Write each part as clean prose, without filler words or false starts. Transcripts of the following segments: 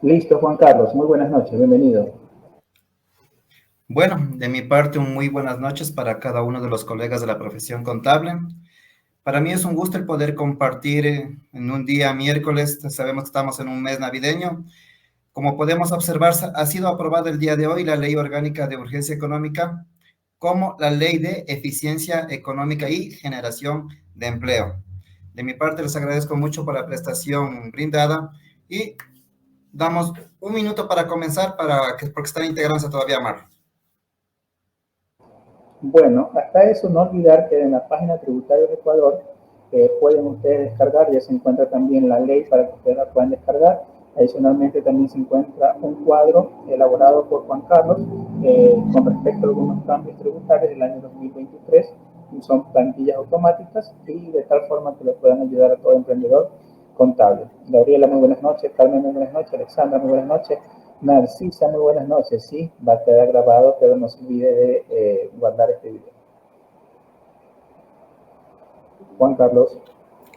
Listo, Juan Carlos. Muy buenas noches. Bienvenido. Bueno, de mi parte, un muy buenas noches para cada uno de los colegas de la profesión contable. Para mí es un gusto el poder compartir en un día miércoles. Sabemos que estamos en un mes navideño. Como podemos observar, ha sido aprobada el día de hoy la Ley Orgánica de Urgencia Económica como la Ley de Eficiencia Económica y Generación de Empleo. De mi parte, les agradezco mucho por la prestación brindada y damos un minuto para comenzar porque están integrándose todavía más. Bueno, hasta eso no olvidar que en la página tributaria de Ecuador pueden ustedes descargar, ya se encuentra también la ley para que ustedes la puedan descargar. Adicionalmente también se encuentra un cuadro elaborado por Juan Carlos con respecto a algunos cambios tributarios del año 2023. Son plantillas automáticas y de tal forma que le puedan ayudar a todo emprendedor contable. Gabriela, muy buenas noches. Carmen, muy buenas noches. Alexandra, muy buenas noches. Narcisa, muy buenas noches. Sí, va a quedar grabado, pero no se olvide de guardar este video. Juan Carlos.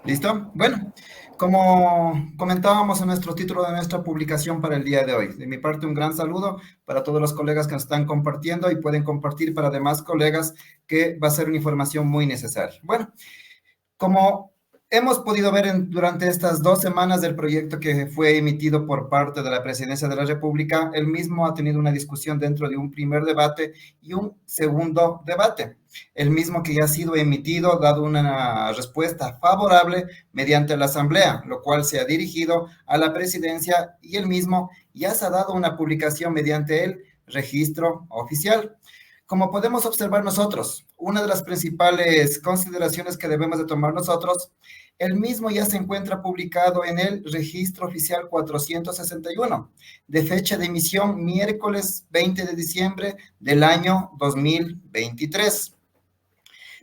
¿Listo? Bueno, como comentábamos en nuestro título de nuestra publicación para el día de hoy, de mi parte un gran saludo para todos los colegas que nos están compartiendo y pueden compartir para demás colegas que va a ser una información muy necesaria. Bueno, como hemos podido ver durante estas 2 semanas del proyecto que fue emitido por parte de la Presidencia de la República, el mismo ha tenido una discusión dentro de un primer debate y un segundo debate. El mismo que ya ha sido emitido, dado una respuesta favorable mediante la Asamblea, lo cual se ha dirigido a la Presidencia y el mismo ya se ha dado una publicación mediante el registro oficial. Como podemos observar nosotros, una de las principales consideraciones que debemos de tomar nosotros, el mismo ya se encuentra publicado en el registro oficial 461, de fecha de emisión miércoles 20 de diciembre del año 2023.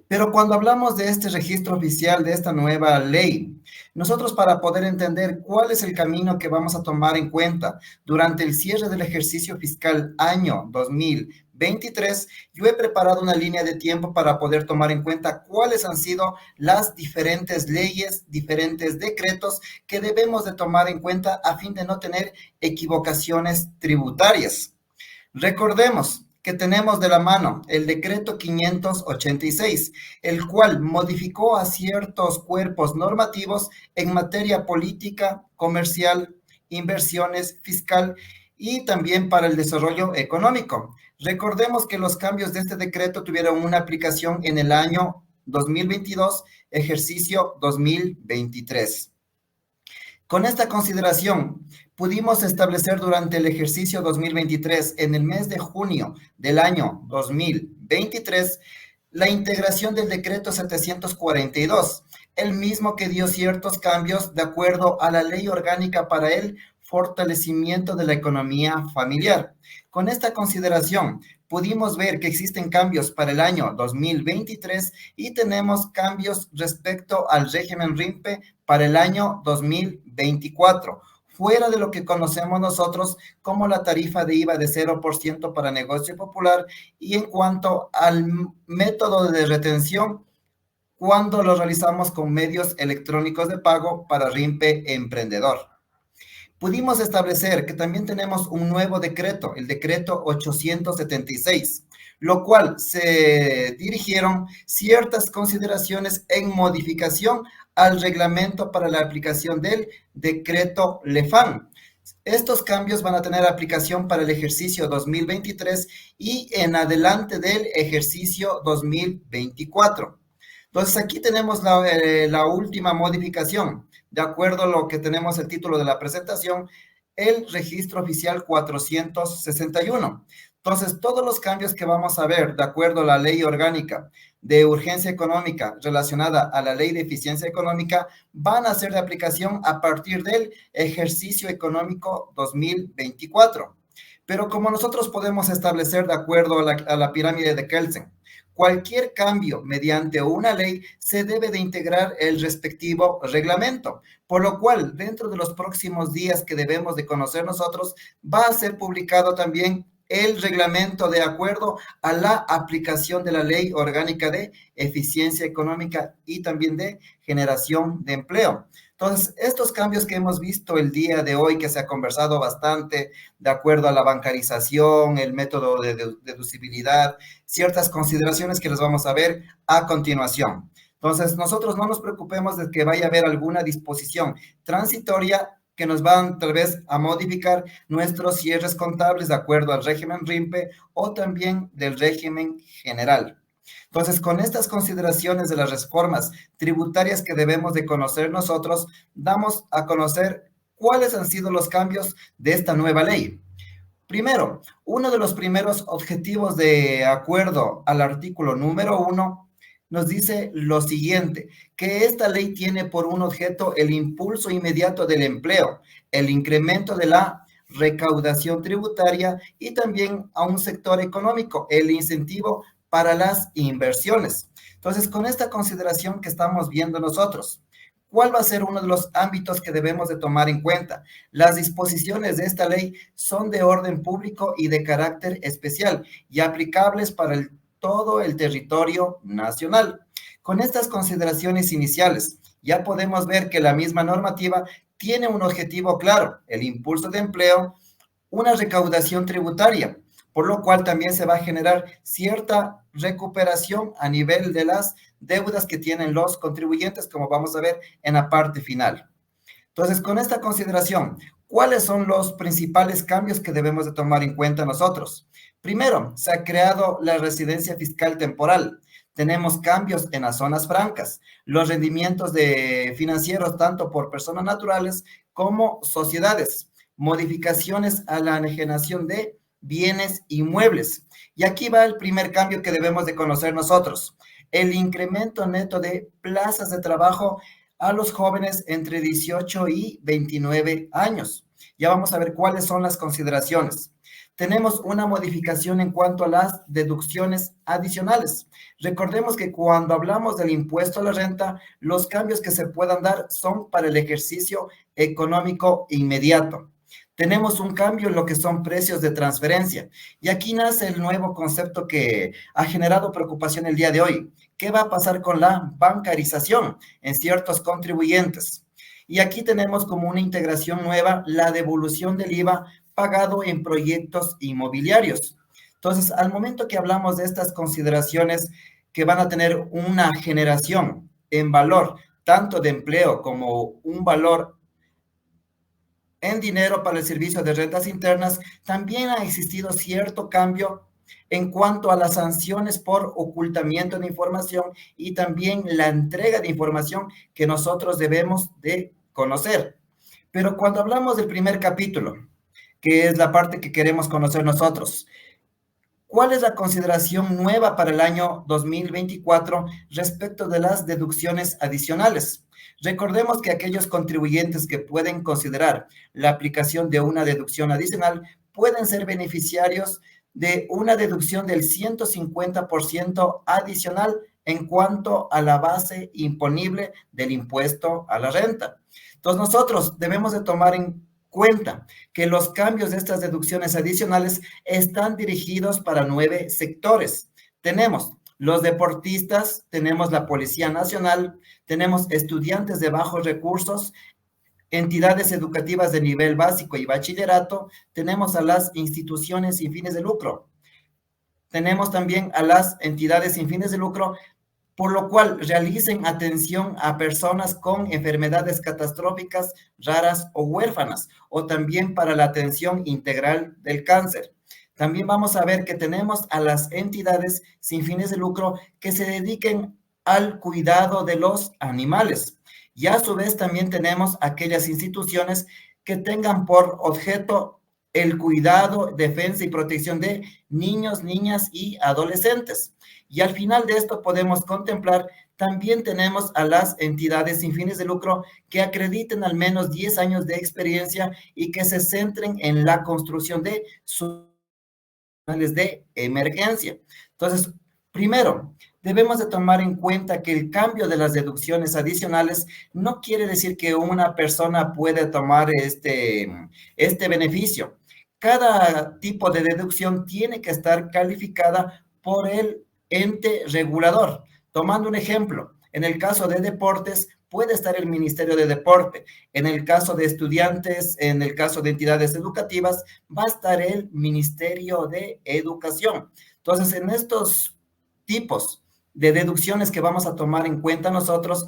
Pero cuando hablamos de este registro oficial, de esta nueva ley, nosotros para poder entender cuál es el camino que vamos a tomar en cuenta durante el cierre del ejercicio fiscal año 2023, yo he preparado una línea de tiempo para poder tomar en cuenta cuáles han sido las diferentes leyes, diferentes decretos que debemos de tomar en cuenta a fin de no tener equivocaciones tributarias. Recordemos que tenemos de la mano el decreto 586, el cual modificó a ciertos cuerpos normativos en materia política, comercial, inversiones, fiscal y también para el desarrollo económico. Recordemos que los cambios de este decreto tuvieron una aplicación en el año 2022, ejercicio 2023. Con esta consideración, pudimos establecer durante el ejercicio 2023, en el mes de junio del año 2023, la integración del decreto 742, el mismo que dio ciertos cambios de acuerdo a la ley orgánica para el fortalecimiento de la economía familiar. Con esta consideración, pudimos ver que existen cambios para el año 2023 y tenemos cambios respecto al régimen RIMPE para el año 2024, fuera de lo que conocemos nosotros como la tarifa de IVA de 0% para negocio popular y en cuanto al método de retención cuando lo realizamos con medios electrónicos de pago para RIMPE Emprendedor. Pudimos establecer que también tenemos un nuevo decreto, el decreto 876, lo cual se dirigieron ciertas consideraciones en modificación al reglamento para la aplicación del decreto LEFAN. Estos cambios van a tener aplicación para el ejercicio 2023 y en adelante del ejercicio 2024. Entonces aquí tenemos la última modificación. De acuerdo a lo que tenemos el título de la presentación, el registro oficial 461. Entonces, todos los cambios que vamos a ver de acuerdo a la ley orgánica de urgencia económica relacionada a la ley de eficiencia económica van a ser de aplicación a partir del ejercicio económico 2024. Pero como nosotros podemos establecer de acuerdo a la pirámide de Kelsen, cualquier cambio mediante una ley se debe de integrar el respectivo reglamento, por lo cual dentro de los próximos días que debemos de conocer nosotros, va a ser publicado también el reglamento de acuerdo a la aplicación de la ley orgánica de eficiencia económica y también de generación de empleo. Entonces, estos cambios que hemos visto el día de hoy, que se ha conversado bastante, de acuerdo a la bancarización, el método de deducibilidad, ciertas consideraciones que les vamos a ver a continuación. Entonces, nosotros no nos preocupemos de que vaya a haber alguna disposición transitoria que nos van tal vez a modificar nuestros cierres contables de acuerdo al régimen RIMPE o también del régimen general. Entonces, con estas consideraciones de las reformas tributarias que debemos de conocer nosotros, damos a conocer cuáles han sido los cambios de esta nueva ley. Primero, uno de los primeros objetivos de acuerdo al artículo número 1 nos dice lo siguiente, que esta ley tiene por un objeto el impulso inmediato del empleo, el incremento de la recaudación tributaria y también a un sector económico, el incentivo para las inversiones. Entonces, con esta consideración que estamos viendo nosotros, ¿cuál va a ser uno de los ámbitos que debemos de tomar en cuenta? Las disposiciones de esta ley son de orden público y de carácter especial y aplicables para todo el territorio nacional. Con estas consideraciones iniciales, ya podemos ver que la misma normativa tiene un objetivo claro, el impulso de empleo, una recaudación tributaria, por lo cual también se va a generar cierta recuperación a nivel de las deudas que tienen los contribuyentes, como vamos a ver en la parte final. Entonces, con esta consideración, ¿cuáles son los principales cambios que debemos de tomar en cuenta nosotros? Primero, se ha creado la residencia fiscal temporal. Tenemos cambios en las zonas francas, los rendimientos de financieros tanto por personas naturales como sociedades, modificaciones a la enajenación de bienes inmuebles. Y aquí va el primer cambio que debemos de conocer nosotros, el incremento neto de plazas de trabajo a los jóvenes entre 18 y 29 años. Ya vamos a ver cuáles son las consideraciones. Tenemos una modificación en cuanto a las deducciones adicionales. Recordemos que cuando hablamos del impuesto a la renta, los cambios que se puedan dar son para el ejercicio económico inmediato. Tenemos un cambio en lo que son precios de transferencia. Y aquí nace el nuevo concepto que ha generado preocupación el día de hoy. ¿Qué va a pasar con la bancarización en ciertos contribuyentes? Y aquí tenemos como una integración nueva la devolución del IVA pagado en proyectos inmobiliarios. Entonces, al momento que hablamos de estas consideraciones que van a tener una generación en valor, tanto de empleo como un valor en dinero para el servicio de rentas internas, también ha existido cierto cambio en cuanto a las sanciones por ocultamiento de información y también la entrega de información que nosotros debemos de conocer. Pero cuando hablamos del primer capítulo, que es la parte que queremos conocer nosotros, ¿cuál es la consideración nueva para el año 2024 respecto de las deducciones adicionales? Recordemos que aquellos contribuyentes que pueden considerar la aplicación de una deducción adicional pueden ser beneficiarios de una deducción del 150% adicional en cuanto a la base imponible del impuesto a la renta. Entonces, nosotros debemos de tomar en cuenta que los cambios de estas deducciones adicionales están dirigidos para 9 sectores. Tenemos los deportistas, tenemos la Policía Nacional, tenemos estudiantes de bajos recursos, entidades educativas de nivel básico y bachillerato, tenemos a las instituciones sin fines de lucro, tenemos también a las entidades sin fines de lucro, por lo cual realicen atención a personas con enfermedades catastróficas, raras o huérfanas, o también para la atención integral del cáncer. También vamos a ver que tenemos a las entidades sin fines de lucro que se dediquen al cuidado de los animales. Y a su vez también tenemos aquellas instituciones que tengan por objeto el cuidado, defensa y protección de niños, niñas y adolescentes. Y al final de esto podemos contemplar, también tenemos a las entidades sin fines de lucro que acrediten al menos 10 años de experiencia y que se centren en la construcción de soluciones de emergencia. Entonces, primero, debemos de tomar en cuenta que el cambio de las deducciones adicionales no quiere decir que una persona puede tomar este beneficio. Cada tipo de deducción tiene que estar calificada por el ente regulador. Tomando un ejemplo, En el caso de deportes, puede estar el Ministerio de Deporte. En el caso de estudiantes, en el caso de entidades educativas, va a estar el Ministerio de Educación. Entonces, en estos tipos de deducciones que vamos a tomar en cuenta nosotros,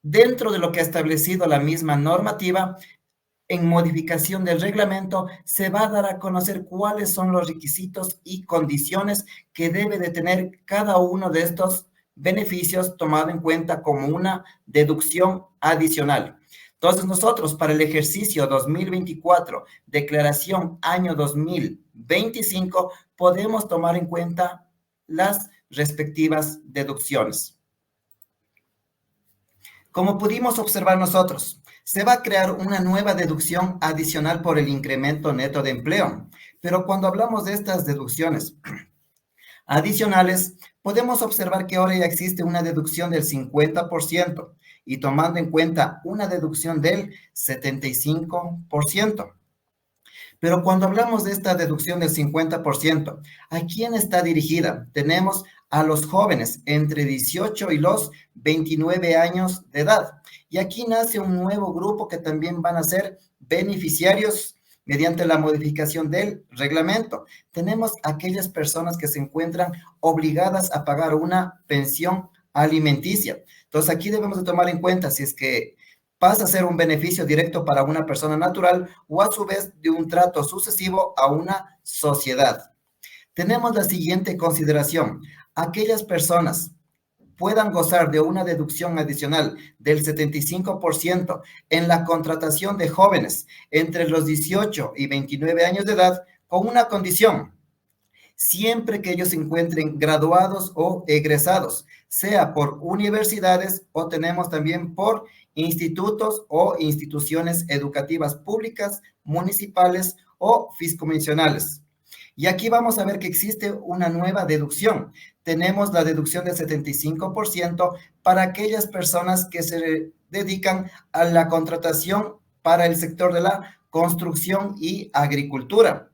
dentro de lo que ha establecido la misma normativa, en modificación del reglamento, se va a dar a conocer cuáles son los requisitos y condiciones que debe de tener cada uno de estos beneficios tomado en cuenta como una deducción adicional. Entonces, nosotros para el ejercicio 2024, declaración año 2025, podemos tomar en cuenta las respectivas deducciones. Como pudimos observar nosotros, se va a crear una nueva deducción adicional por el incremento neto de empleo. Pero cuando hablamos de estas deducciones adicionales, podemos observar que ahora ya existe una deducción del 50% y tomando en cuenta una deducción del 75%. Pero cuando hablamos de esta deducción del 50%, ¿a quién está dirigida? Tenemos a los jóvenes entre 18 y los 29 años de edad. Y aquí nace un nuevo grupo que también van a ser beneficiarios mediante la modificación del reglamento. Tenemos aquellas personas que se encuentran obligadas a pagar una pensión alimenticia. Entonces aquí debemos de tomar en cuenta si es que pasa a ser un beneficio directo para una persona natural o a su vez de un trato sucesivo a una sociedad. Tenemos la siguiente consideración. Aquellas personas puedan gozar de una deducción adicional del 75% en la contratación de jóvenes entre los 18 y 29 años de edad con una condición, siempre que ellos se encuentren graduados o egresados, sea por universidades o tenemos también por institutos o instituciones educativas públicas, municipales o fiscomisionales. Y aquí vamos a ver que existe una nueva deducción. Tenemos la deducción del 75% para aquellas personas que se dedican a la contratación para el sector de la construcción y agricultura.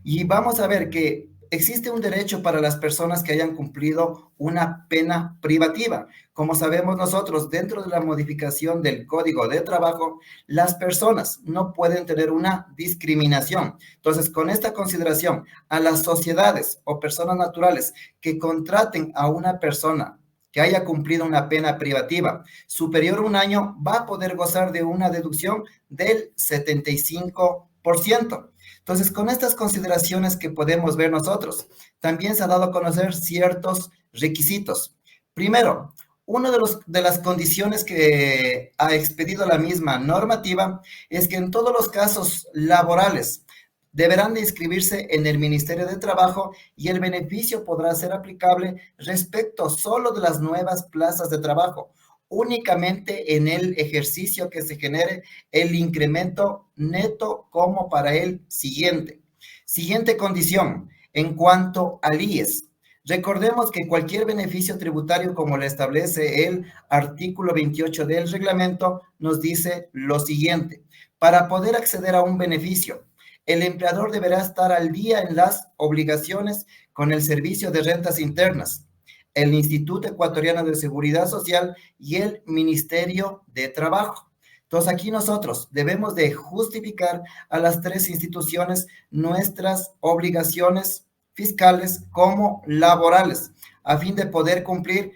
Y vamos a ver que existe un derecho para las personas que hayan cumplido una pena privativa. Como sabemos nosotros, dentro de la modificación del Código de Trabajo, las personas no pueden tener una discriminación. Entonces, con esta consideración, a las sociedades o personas naturales que contraten a una persona que haya cumplido una pena privativa superior a un año, va a poder gozar de una deducción del 75%. Entonces, con estas consideraciones que podemos ver nosotros, también se ha dado a conocer ciertos requisitos. Primero, una de las condiciones que ha expedido la misma normativa es que en todos los casos laborales deberán de inscribirse en el Ministerio de Trabajo y el beneficio podrá ser aplicable respecto solo de las nuevas plazas de trabajo, únicamente en el ejercicio que se genere el incremento neto como para el siguiente. Siguiente condición, en cuanto al IES. Recordemos que cualquier beneficio tributario, como lo establece el artículo 28 del reglamento, nos dice lo siguiente. Para poder acceder a un beneficio, el empleador deberá estar al día en las obligaciones con el Servicio de Rentas Internas, el Instituto Ecuatoriano de Seguridad Social y el Ministerio de Trabajo. Entonces, aquí nosotros debemos de justificar a las tres instituciones nuestras obligaciones fiscales como laborales, a fin de poder cumplir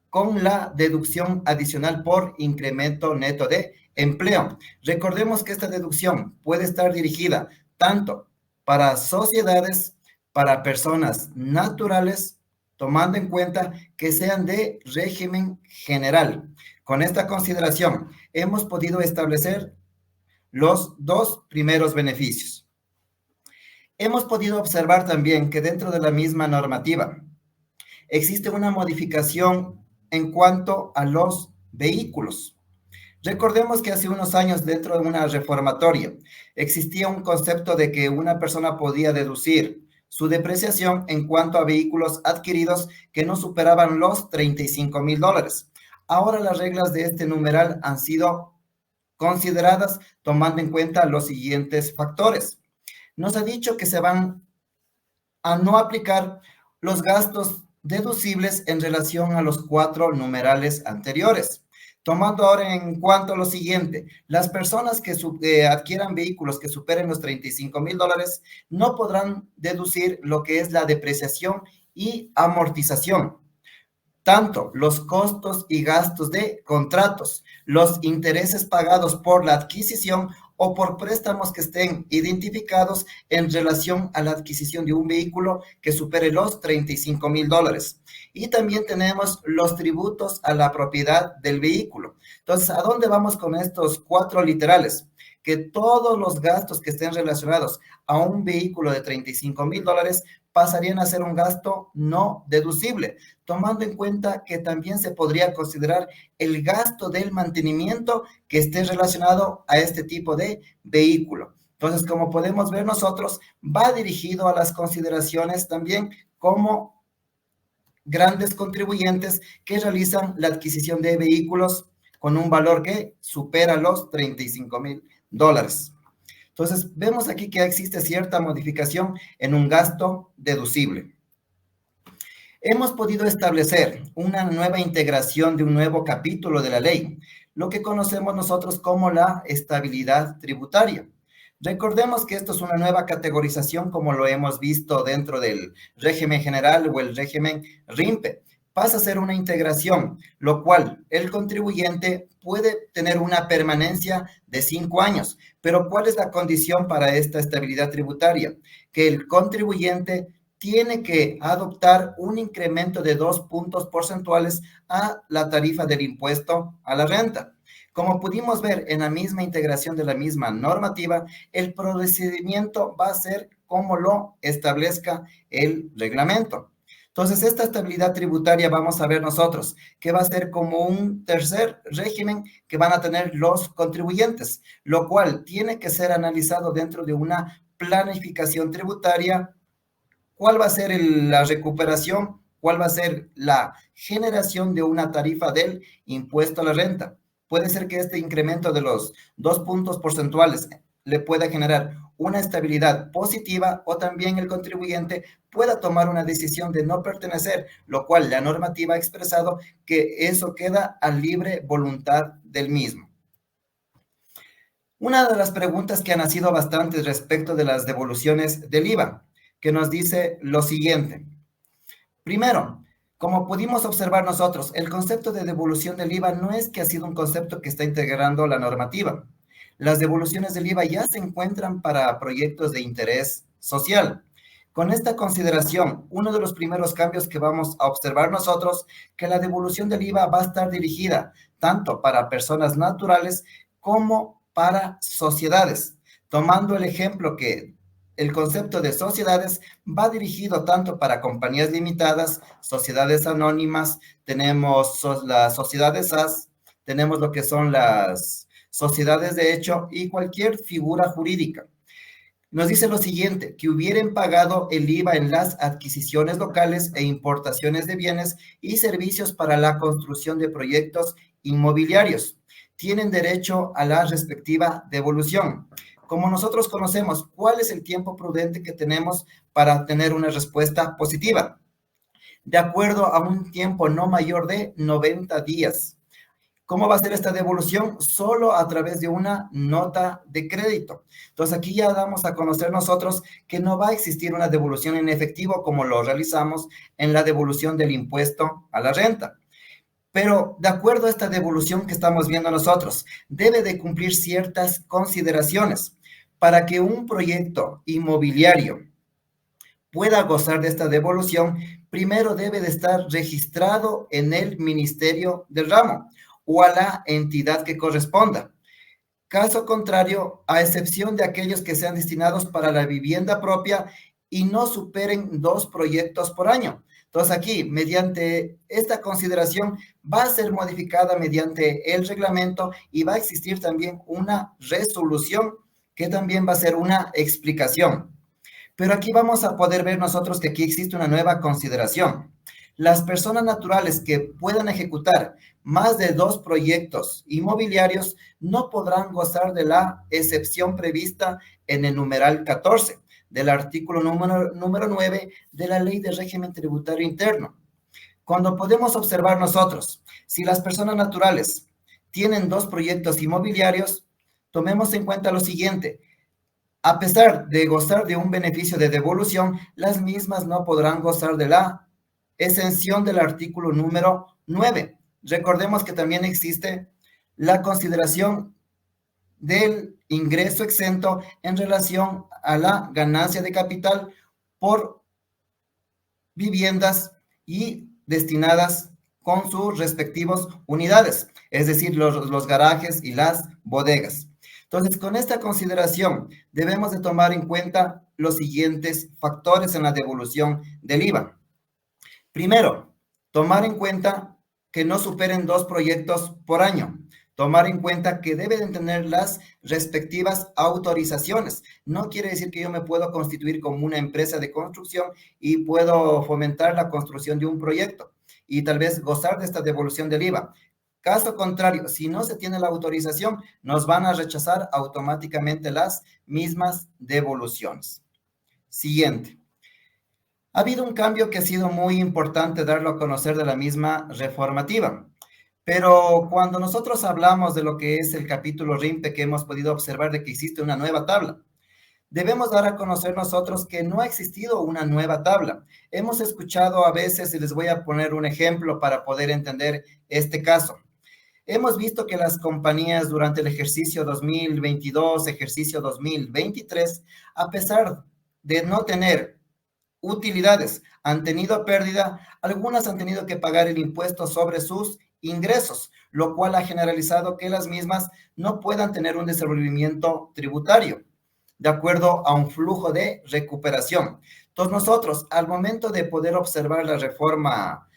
con la deducción adicional por incremento neto de empleo. Recordemos que esta deducción puede estar dirigida tanto para sociedades, para personas naturales, tomando en cuenta que sean de régimen general. Con esta consideración, hemos podido establecer los dos primeros beneficios. Hemos podido observar también que dentro de la misma normativa existe una modificación en cuanto a los vehículos. Recordemos que hace unos años dentro de una reformatoria existía un concepto de que una persona podía deducir su depreciación en cuanto a vehículos adquiridos que no superaban los $35,000. Ahora las reglas de este numeral han sido consideradas tomando en cuenta los siguientes factores. Nos ha dicho que se van a no aplicar los gastos deducibles en relación a los 4 numerales anteriores. Tomando ahora en cuenta lo siguiente, las personas que adquieran vehículos que superen los $35,000 no podrán deducir lo que es la depreciación y amortización, tanto los costos y gastos de contratos, los intereses pagados por la adquisición o por préstamos que estén identificados en relación a la adquisición de un vehículo que supere los $35,000. Y también tenemos los tributos a la propiedad del vehículo. Entonces, ¿a dónde vamos con estos 4 literales? Que todos los gastos que estén relacionados a un vehículo de $35,000 pasarían a ser un gasto no deducible, tomando en cuenta que también se podría considerar el gasto del mantenimiento que esté relacionado a este tipo de vehículo. Entonces, como podemos ver nosotros, va dirigido a las consideraciones también como grandes contribuyentes que realizan la adquisición de vehículos con un valor que supera los $35,000. Entonces, vemos aquí que existe cierta modificación en un gasto deducible. Hemos podido establecer una nueva integración de un nuevo capítulo de la ley, lo que conocemos nosotros como la estabilidad tributaria. Recordemos que esto es una nueva categorización como lo hemos visto dentro del régimen general o el régimen RIMPE. Pasa a ser una integración, lo cual el contribuyente puede tener una permanencia de 5 años. Pero ¿cuál es la condición para esta estabilidad tributaria? Que el contribuyente tiene que adoptar un incremento de 2 puntos porcentuales a la tarifa del impuesto a la renta. Como pudimos ver en la misma integración de la misma normativa, el procedimiento va a ser como lo establezca el reglamento. Entonces, esta estabilidad tributaria vamos a ver nosotros, que va a ser como un tercer régimen que van a tener los contribuyentes, lo cual tiene que ser analizado dentro de una planificación tributaria. ¿Cuál va a ser la recuperación? ¿Cuál va a ser la generación de una tarifa del impuesto a la renta? Puede ser que este incremento de los 2 puntos porcentuales le pueda generar una estabilidad positiva o también el contribuyente pueda tomar una decisión de no pertenecer, lo cual la normativa ha expresado que eso queda a libre voluntad del mismo. Una de las preguntas que han nacido bastante respecto de las devoluciones del IVA, que nos dice lo siguiente. Primero, como pudimos observar nosotros, el concepto de devolución del IVA no es que ha sido un concepto que está integrando la normativa. Las devoluciones del IVA ya se encuentran para proyectos de interés social. Con esta consideración, uno de los primeros cambios que vamos a observar nosotros, que la devolución del IVA va a estar dirigida tanto para personas naturales como para sociedades, tomando el ejemplo que el concepto de sociedades va dirigido tanto para compañías limitadas, sociedades anónimas, tenemos las sociedades SAS, tenemos lo que son las sociedades de hecho y cualquier figura jurídica. Nos dice lo siguiente, que hubieran pagado el IVA en las adquisiciones locales e importaciones de bienes y servicios para la construcción de proyectos inmobiliarios. Tienen derecho a la respectiva devolución. Como nosotros conocemos, ¿cuál es el tiempo prudente que tenemos para tener una respuesta positiva? De acuerdo a un tiempo no mayor de 90 días. ¿Cómo va a ser esta devolución? Solo a través de una nota de crédito. Entonces, aquí ya damos a conocer nosotros que no va a existir una devolución en efectivo como lo realizamos en la devolución del impuesto a la renta. Pero de acuerdo a esta devolución que estamos viendo nosotros, debe de cumplir ciertas consideraciones para que un proyecto inmobiliario pueda gozar de esta devolución. Primero debe de estar registrado en el Ministerio del Ramo o a la entidad que corresponda. Caso contrario, a excepción de aquellos que sean destinados para la vivienda propia y no superen 2 proyectos por año. Entonces aquí, mediante esta consideración, va a ser modificada mediante el reglamento y va a existir también una resolución que también va a ser una explicación. Pero aquí vamos a poder ver nosotros que aquí existe una nueva consideración. Las personas naturales que puedan ejecutar más de 2 proyectos inmobiliarios no podrán gozar de la excepción prevista en el numeral 14 del artículo número 9 de la Ley de Régimen Tributario Interno. Cuando podemos observar nosotros, si las personas naturales tienen 2 proyectos inmobiliarios, tomemos en cuenta lo siguiente. A pesar de gozar de un beneficio de devolución, las mismas no podrán gozar de la exención del artículo número 9. Recordemos que también existe la consideración del ingreso exento en relación a la ganancia de capital por viviendas y destinadas con sus respectivos unidades, es decir, los garajes y las bodegas. Entonces, con esta consideración, debemos de tomar en cuenta los siguientes factores en la devolución del IVA. Primero, tomar en cuenta que no superen 2 proyectos por año. Tomar en cuenta que deben tener las respectivas autorizaciones. No quiere decir que yo me puedo constituir como una empresa de construcción y puedo fomentar la construcción de un proyecto y tal vez gozar de esta devolución del IVA. Caso contrario, si no se tiene la autorización, nos van a rechazar automáticamente las mismas devoluciones. Siguiente. Ha habido un cambio que ha sido muy importante darlo a conocer de la misma reformativa. Pero cuando nosotros hablamos de lo que es el capítulo RIMPE, que hemos podido observar de que existe una nueva tabla, debemos dar a conocer nosotros que no ha existido una nueva tabla. Hemos escuchado a veces, y les voy a poner un ejemplo para poder entender este caso. Hemos visto que las compañías durante el ejercicio 2022, ejercicio 2023, a pesar de no tener utilidades, han tenido pérdida, algunas han tenido que pagar el impuesto sobre sus ingresos, lo cual ha generalizado que las mismas no puedan tener un desenvolvimiento tributario, de acuerdo a un flujo de recuperación. Entonces nosotros, al momento de poder observar la reforma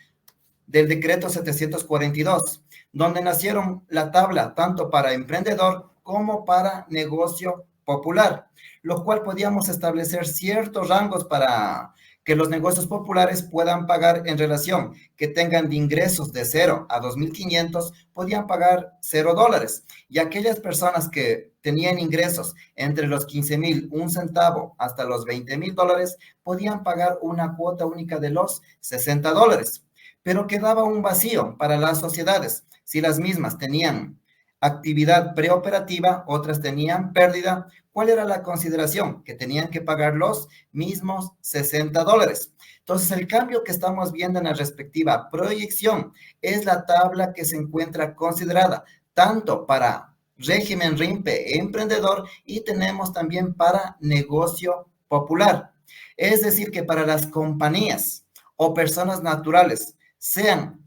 del decreto 742, donde nacieron la tabla tanto para emprendedor como para negocio popular, lo cual podíamos establecer ciertos rangos para que los negocios populares puedan pagar en relación, que tengan de ingresos de 0 a 2.500, podían pagar $0. Y aquellas personas que tenían ingresos entre los 15.000, un centavo, hasta los $20.000, podían pagar una cuota única de los $60. Pero quedaba un vacío para las sociedades. Si las mismas tenían actividad preoperativa, otras tenían pérdida, ¿cuál era la consideración? Que tenían que pagar los mismos $60. Entonces, el cambio que estamos viendo en la respectiva proyección es la tabla que se encuentra considerada tanto para régimen RIMPE emprendedor y tenemos también para negocio popular. Es decir, que para las compañías o personas naturales sean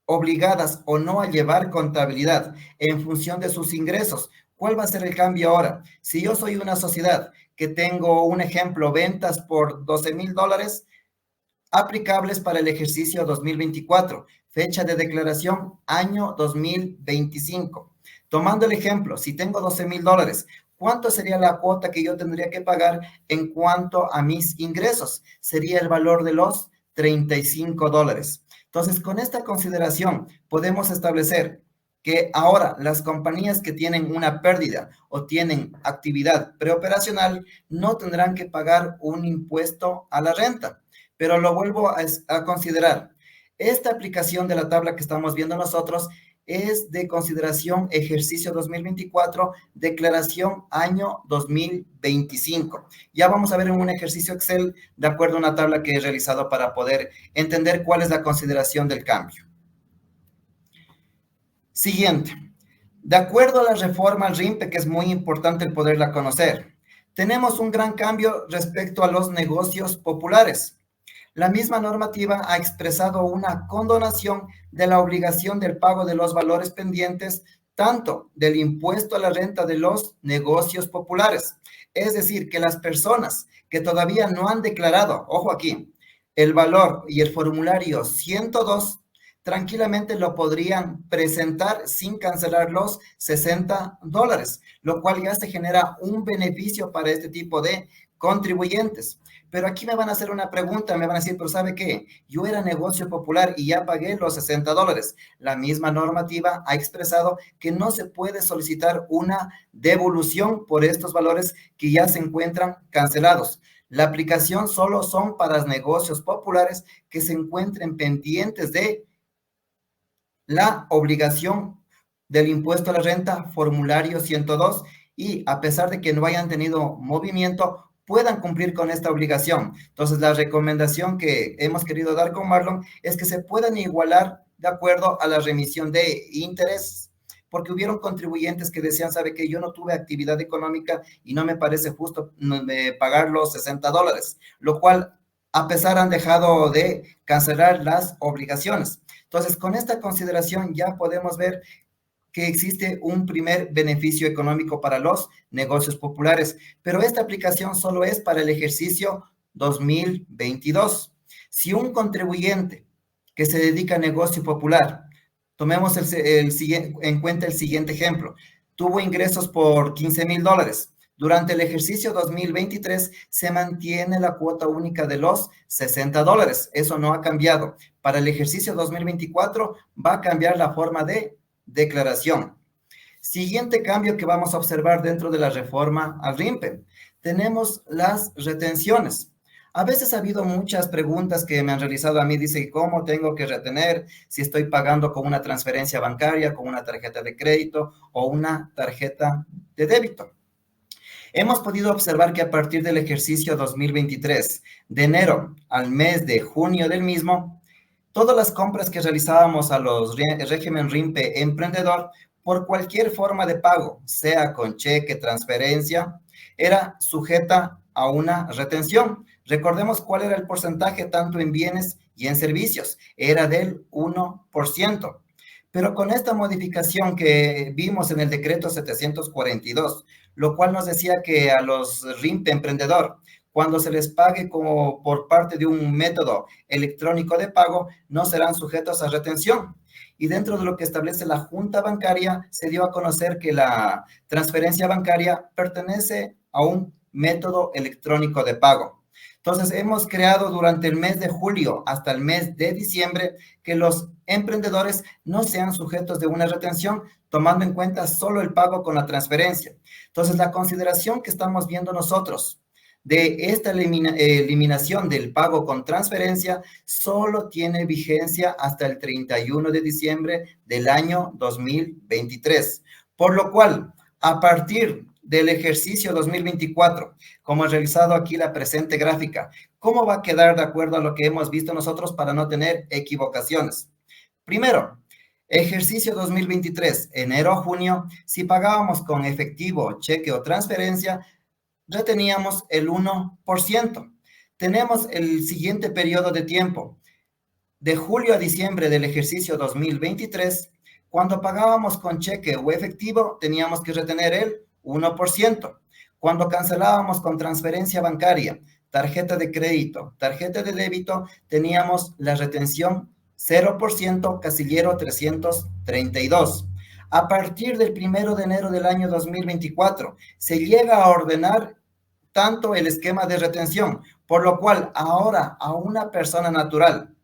obligadas o no a llevar contabilidad en función de sus ingresos. ¿Cuál va a ser el cambio ahora? Si yo soy una sociedad que tengo, un ejemplo, ventas por $12.000 aplicables para el ejercicio 2024, fecha de declaración año 2025. Tomando el ejemplo, si tengo $12.000, ¿cuánto sería la cuota que yo tendría que pagar en cuanto a mis ingresos? Sería el valor de los $35. Entonces, con esta consideración, podemos establecer que ahora las compañías que tienen una pérdida o tienen actividad preoperacional no tendrán que pagar un impuesto a la renta. Pero lo vuelvo a considerar. Esta aplicación de la tabla que estamos viendo nosotros es de consideración ejercicio 2024, declaración año 2025. Ya vamos a ver en un ejercicio Excel, de acuerdo a una tabla que he realizado para poder entender cuál es la consideración del cambio. Siguiente. De acuerdo a la reforma al RIMPE, que es muy importante el poderla conocer, tenemos un gran cambio respecto a los negocios populares. La misma normativa ha expresado una condonación de la obligación del pago de los valores pendientes, tanto del impuesto a la renta de los negocios populares. Es decir, que las personas que todavía no han declarado, ojo aquí, el valor y el formulario 102, tranquilamente lo podrían presentar sin cancelar los $60, lo cual ya se genera un beneficio para este tipo de contribuyentes. Pero aquí me van a hacer una pregunta, me van a decir, pero ¿sabe qué? Yo era negocio popular y ya pagué los $60. La misma normativa ha expresado que no se puede solicitar una devolución por estos valores que ya se encuentran cancelados. La aplicación solo son para los negocios populares que se encuentren pendientes de la obligación del impuesto a la renta, formulario 102, y a pesar de que no hayan tenido movimiento, puedan cumplir con esta obligación. Entonces, la recomendación que hemos querido dar con Marlon es que se puedan igualar de acuerdo a la remisión de intereses, porque hubieron contribuyentes que decían, sabe que yo no tuve actividad económica y no me parece justo pagar los $60, lo cual, a pesar, han dejado de cancelar las obligaciones. Entonces, con esta consideración ya podemos ver que existe un primer beneficio económico para los negocios populares, pero esta aplicación solo es para el ejercicio 2022. Si un contribuyente que se dedica a negocio popular, tomemos en cuenta el siguiente ejemplo, tuvo ingresos por $15,000. Durante el ejercicio 2023 se mantiene la cuota única de los $60. Eso no ha cambiado. Para el ejercicio 2024 va a cambiar la forma de declaración. Siguiente cambio que vamos a observar dentro de la reforma al RIMPE. Tenemos las retenciones. A veces ha habido muchas preguntas que me han realizado a mí. Dice, ¿cómo tengo que retener si estoy pagando con una transferencia bancaria, con una tarjeta de crédito o una tarjeta de débito? Hemos podido observar que a partir del ejercicio 2023, de enero al mes de junio del mismo, todas las compras que realizábamos a los régimen RIMPE emprendedor, por cualquier forma de pago, sea con cheque, transferencia, era sujeta a una retención. Recordemos cuál era el porcentaje tanto en bienes y en servicios. Era del 1%. Pero con esta modificación que vimos en el decreto 742, lo cual nos decía que a los RIMPE emprendedor, cuando se les pague como por parte de un método electrónico de pago, no serán sujetos a retención. Y dentro de lo que establece la Junta Bancaria, se dio a conocer que la transferencia bancaria pertenece a un método electrónico de pago. Entonces, hemos creado durante el mes de julio hasta el mes de diciembre que los emprendedores no sean sujetos de una retención, tomando en cuenta solo el pago con la transferencia. Entonces, la consideración que estamos viendo nosotros de esta eliminación del pago con transferencia solo tiene vigencia hasta el 31 de diciembre del año 2023. Por lo cual, a partir del ejercicio 2024, como he realizado aquí la presente gráfica, ¿cómo va a quedar de acuerdo a lo que hemos visto nosotros para no tener equivocaciones? Primero, ejercicio 2023, enero a junio, si pagábamos con efectivo, cheque o transferencia, reteníamos el 1%. Tenemos el siguiente periodo de tiempo, de julio a diciembre del ejercicio 2023, cuando pagábamos con cheque o efectivo, teníamos que retener el 1%. Cuando cancelábamos con transferencia bancaria, tarjeta de crédito, tarjeta de débito, teníamos la retención 0%, casillero 332. A partir del 1 de enero del año 2024, se llega a ordenar tanto el esquema de retención, por lo cual ahora a una persona natural,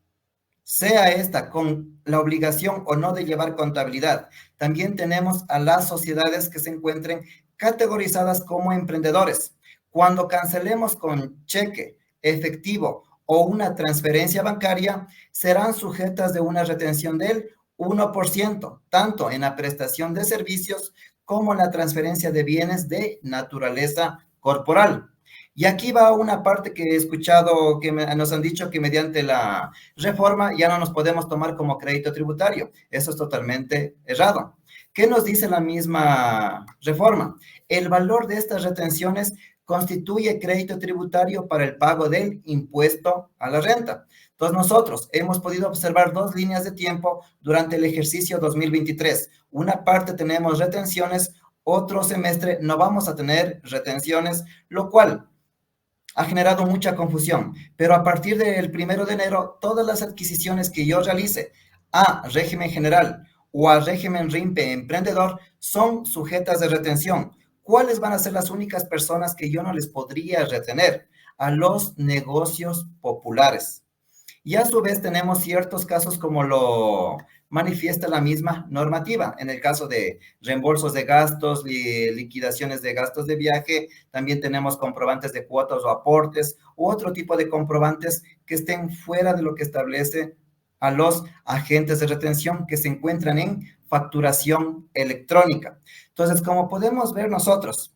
sea esta con la obligación o no de llevar contabilidad, también tenemos a las sociedades que se encuentren categorizadas como emprendedores. Cuando cancelemos con cheque, efectivo o una transferencia bancaria, serán sujetas de una retención del 1%, tanto en la prestación de servicios como en la transferencia de bienes de naturaleza corporal. Y aquí va una parte que he escuchado que nos han dicho que mediante la reforma ya no nos podemos tomar como crédito tributario. Eso es totalmente errado. ¿Qué nos dice la misma reforma? El valor de estas retenciones constituye crédito tributario para el pago del impuesto a la renta. Entonces, nosotros hemos podido observar dos líneas de tiempo durante el ejercicio 2023. Una parte tenemos retenciones, otro semestre no vamos a tener retenciones, lo cual ha generado mucha confusión. Pero a partir del 1 de enero, todas las adquisiciones que yo realice a régimen general o a régimen RIMPE emprendedor son sujetas de retención. ¿Cuáles van a ser las únicas personas que yo no les podría retener? A los negocios populares. Y a su vez tenemos ciertos casos como lo manifiesta la misma normativa. En el caso de reembolsos de gastos, liquidaciones de gastos de viaje, también tenemos comprobantes de cuotas o aportes u otro tipo de comprobantes que estén fuera de lo que establece a los agentes de retención que se encuentran en facturación electrónica. Entonces, como podemos ver nosotros,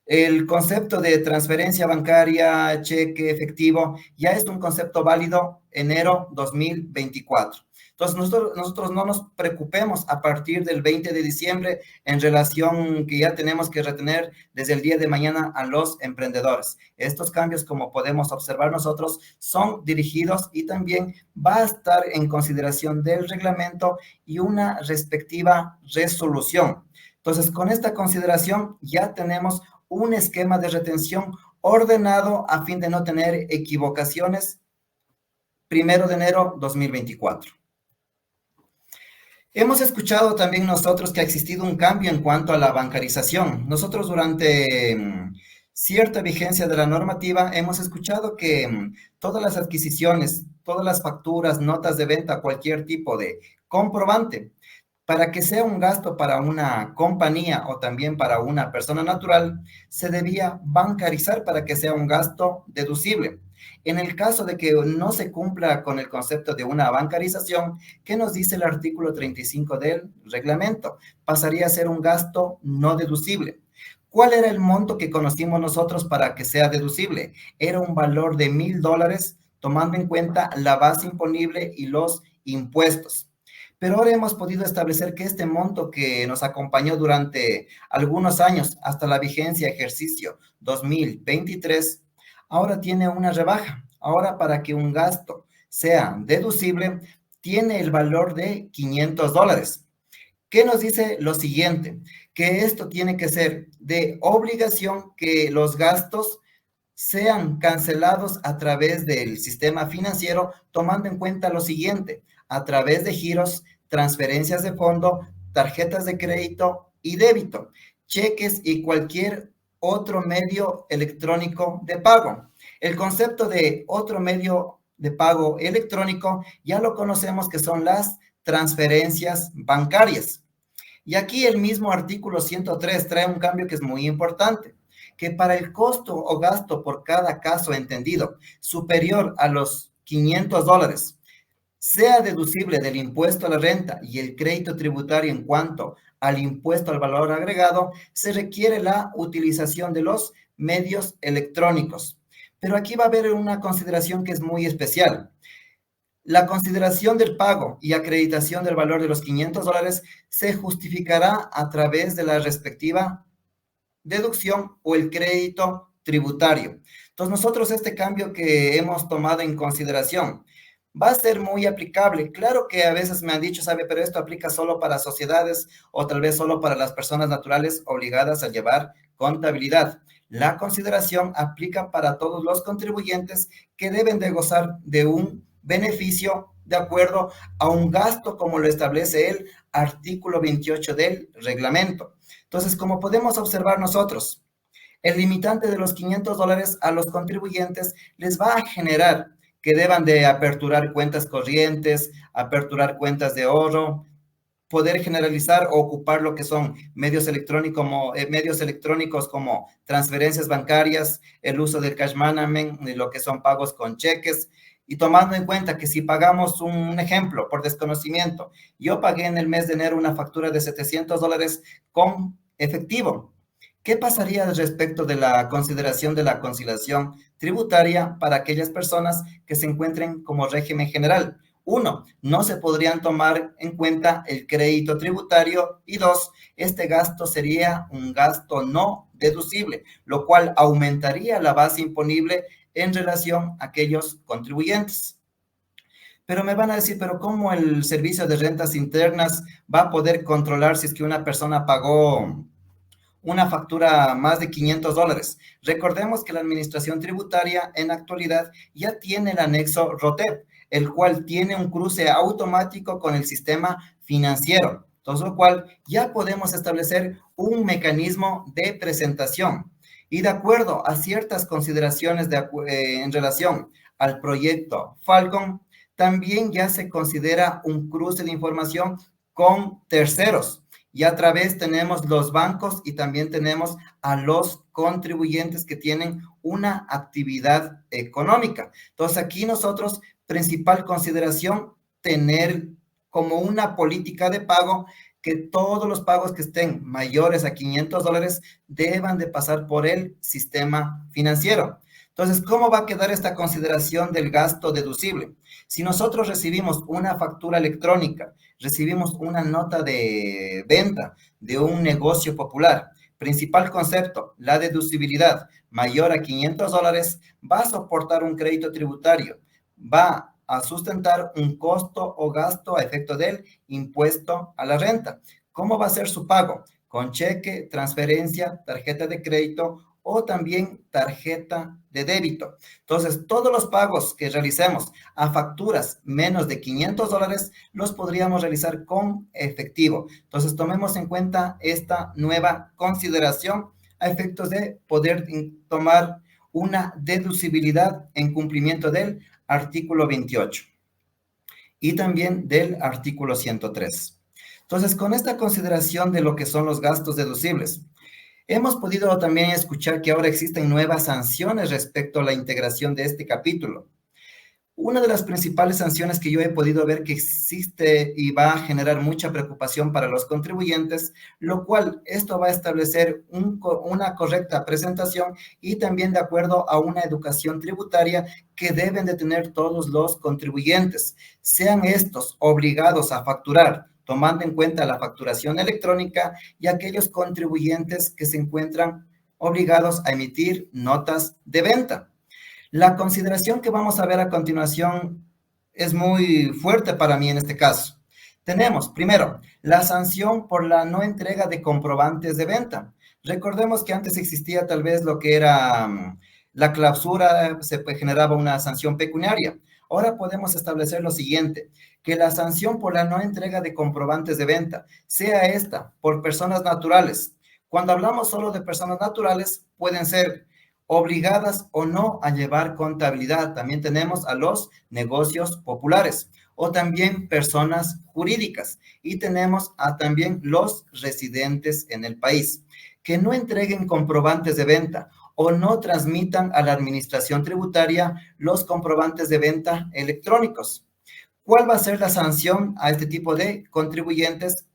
el concepto de transferencia bancaria, cheque, efectivo, ya es un concepto válido enero 2024. Entonces, nosotros no nos preocupemos a partir del 20 de diciembre en relación que ya tenemos que retener desde el día de mañana a los emprendedores. Estos cambios, como podemos observar nosotros, son dirigidos y también va a estar en consideración del reglamento y una respectiva resolución. Entonces, con esta consideración ya tenemos un esquema de retención ordenado a fin de no tener equivocaciones 1 de enero 2024. Hemos escuchado también nosotros que ha existido un cambio en cuanto a la bancarización. Nosotros durante cierta vigencia de la normativa hemos escuchado que todas las adquisiciones, todas las facturas, notas de venta, cualquier tipo de comprobante, para que sea un gasto para una compañía o también para una persona natural, se debía bancarizar para que sea un gasto deducible. En el caso de que no se cumpla con el concepto de una bancarización, ¿qué nos dice el artículo 35 del reglamento? Pasaría a ser un gasto no deducible. ¿Cuál era el monto que conocimos nosotros para que sea deducible? Era un valor de $1,000, tomando en cuenta la base imponible y los impuestos. Pero ahora hemos podido establecer que este monto que nos acompañó durante algunos años hasta la vigencia ejercicio 2023, ahora tiene una rebaja. Ahora para que un gasto sea deducible, tiene el valor de $500. ¿Qué nos dice lo siguiente? Que esto tiene que ser de obligación que los gastos sean cancelados a través del sistema financiero, tomando en cuenta lo siguiente, a través de giros, transferencias de fondo, tarjetas de crédito y débito, cheques y cualquier otro medio electrónico de pago. El concepto de otro medio de pago electrónico ya lo conocemos, que son las transferencias bancarias. Y aquí el mismo artículo 103 trae un cambio que es muy importante, que para el costo o gasto por cada caso entendido superior a los $500, sea deducible del impuesto a la renta y el crédito tributario en cuanto al impuesto al valor agregado, se requiere la utilización de los medios electrónicos. Pero aquí va a haber una consideración que es muy especial. La consideración del pago y acreditación del valor de los $500 se justificará a través de la respectiva deducción o el crédito tributario. Entonces, nosotros este cambio que hemos tomado en consideración va a ser muy aplicable. Claro que a veces me han dicho, sabe, pero esto aplica solo para sociedades o tal vez solo para las personas naturales obligadas a llevar contabilidad. La consideración aplica para todos los contribuyentes que deben de gozar de un beneficio de acuerdo a un gasto como lo establece el artículo 28 del reglamento. Entonces, como podemos observar nosotros, el limitante de los $500 a los contribuyentes les va a generar que deban de aperturar cuentas corrientes, aperturar cuentas de ahorro, poder generalizar o ocupar lo que son medios electrónicos como transferencias bancarias, el uso del cash management, lo que son pagos con cheques, y tomando en cuenta que si pagamos un ejemplo por desconocimiento, yo pagué en el mes de enero una factura de $700 con efectivo. ¿Qué pasaría respecto de la consideración de la conciliación tributaria para aquellas personas que se encuentren como régimen general? 1, no se podrían tomar en cuenta el crédito tributario y 2, este gasto sería un gasto no deducible, lo cual aumentaría la base imponible en relación a aquellos contribuyentes. Pero me van a decir, pero ¿cómo el servicio de rentas internas va a poder controlar si es que una persona pagó una factura más de $500? Recordemos que la administración tributaria en actualidad ya tiene el anexo ROTEP, el cual tiene un cruce automático con el sistema financiero, entonces lo cual ya podemos establecer un mecanismo de presentación. Y de acuerdo a ciertas consideraciones en relación al proyecto Falcon, también ya se considera un cruce de información con terceros. Y a través tenemos los bancos y también tenemos a los contribuyentes que tienen una actividad económica. Entonces aquí nosotros, principal consideración, tener como una política de pago que todos los pagos que estén mayores a $500 deban de pasar por el sistema financiero. Entonces, ¿cómo va a quedar esta consideración del gasto deducible? Si nosotros recibimos una factura electrónica, recibimos una nota de venta de un negocio popular, principal concepto, la deducibilidad mayor a $500, va a soportar un crédito tributario, va a sustentar un costo o gasto a efecto del impuesto a la renta. ¿Cómo va a ser su pago? Con cheque, transferencia, tarjeta de crédito o también tarjeta de débito. Entonces, todos los pagos que realicemos a facturas menos de $500 los podríamos realizar con efectivo. Entonces, tomemos en cuenta esta nueva consideración a efectos de poder tomar una deducibilidad en cumplimiento del artículo 28 y también del artículo 103. Entonces, con esta consideración de lo que son los gastos deducibles, hemos podido también escuchar que ahora existen nuevas sanciones respecto a la integración de este capítulo. Una de las principales sanciones que yo he podido ver que existe y va a generar mucha preocupación para los contribuyentes, lo cual esto va a establecer una correcta presentación y también de acuerdo a una educación tributaria que deben de tener todos los contribuyentes, sean estos obligados a facturar, tomando en cuenta la facturación electrónica y aquellos contribuyentes que se encuentran obligados a emitir notas de venta. La consideración que vamos a ver a continuación es muy fuerte para mí en este caso. Tenemos, primero, la sanción por la no entrega de comprobantes de venta. Recordemos que antes existía tal vez lo que era la clausura, se generaba una sanción pecuniaria. Ahora podemos establecer lo siguiente, que la sanción por la no entrega de comprobantes de venta sea esta por personas naturales. Cuando hablamos solo de personas naturales, pueden ser obligadas o no a llevar contabilidad. También tenemos a los negocios populares o también personas jurídicas y tenemos a también los residentes en el país que no entreguen comprobantes de venta o no transmitan a la administración tributaria los comprobantes de venta electrónicos. ¿Cuál va a ser la sanción a este tipo de contribuyentes?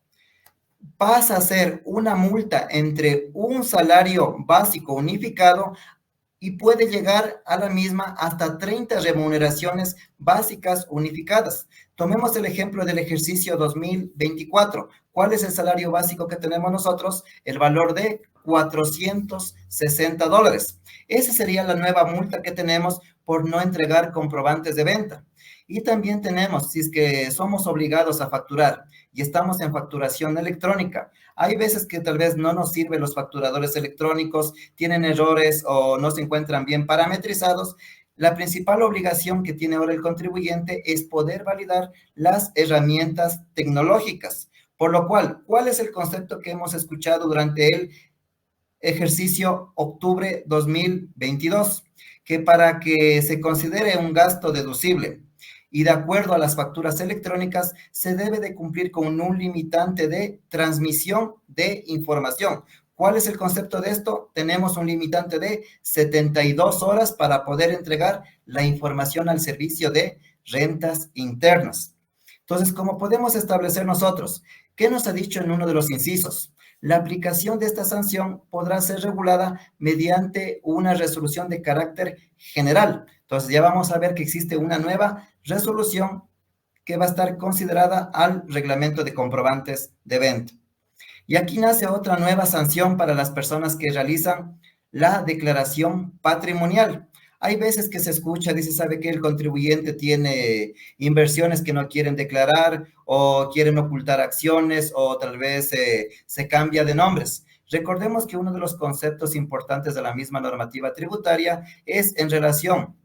Pasa a ser una multa entre un salario básico unificado y puede llegar a la misma hasta 30 remuneraciones básicas unificadas. Tomemos el ejemplo del ejercicio 2024. ¿Cuál es el salario básico que tenemos nosotros? El valor de $460. Esa sería la nueva multa que tenemos por no entregar comprobantes de venta. Y también tenemos, si es que somos obligados a facturar y estamos en facturación electrónica, hay veces que tal vez no nos sirven los facturadores electrónicos, tienen errores o no se encuentran bien parametrizados. La principal obligación que tiene ahora el contribuyente es poder validar las herramientas tecnológicas. Por lo cual, ¿cuál es el concepto que hemos escuchado durante el ejercicio octubre 2022? Que para que se considere un gasto deducible y de acuerdo a las facturas electrónicas, se debe de cumplir con un limitante de transmisión de información. ¿Cuál es el concepto de esto? Tenemos un limitante de 72 horas para poder entregar la información al servicio de rentas internas. Entonces, ¿cómo podemos establecer nosotros? ¿Qué nos ha dicho en uno de los incisos? La aplicación de esta sanción podrá ser regulada mediante una resolución de carácter general. Entonces ya vamos a ver que existe una nueva resolución que va a estar considerada al reglamento de comprobantes de venta. Y aquí nace otra nueva sanción para las personas que realizan la declaración patrimonial. Hay veces que se escucha, dice, sabe que el contribuyente tiene inversiones que no quieren declarar o quieren ocultar acciones o tal vez se cambia de nombres. Recordemos que uno de los conceptos importantes de la misma normativa tributaria es en relación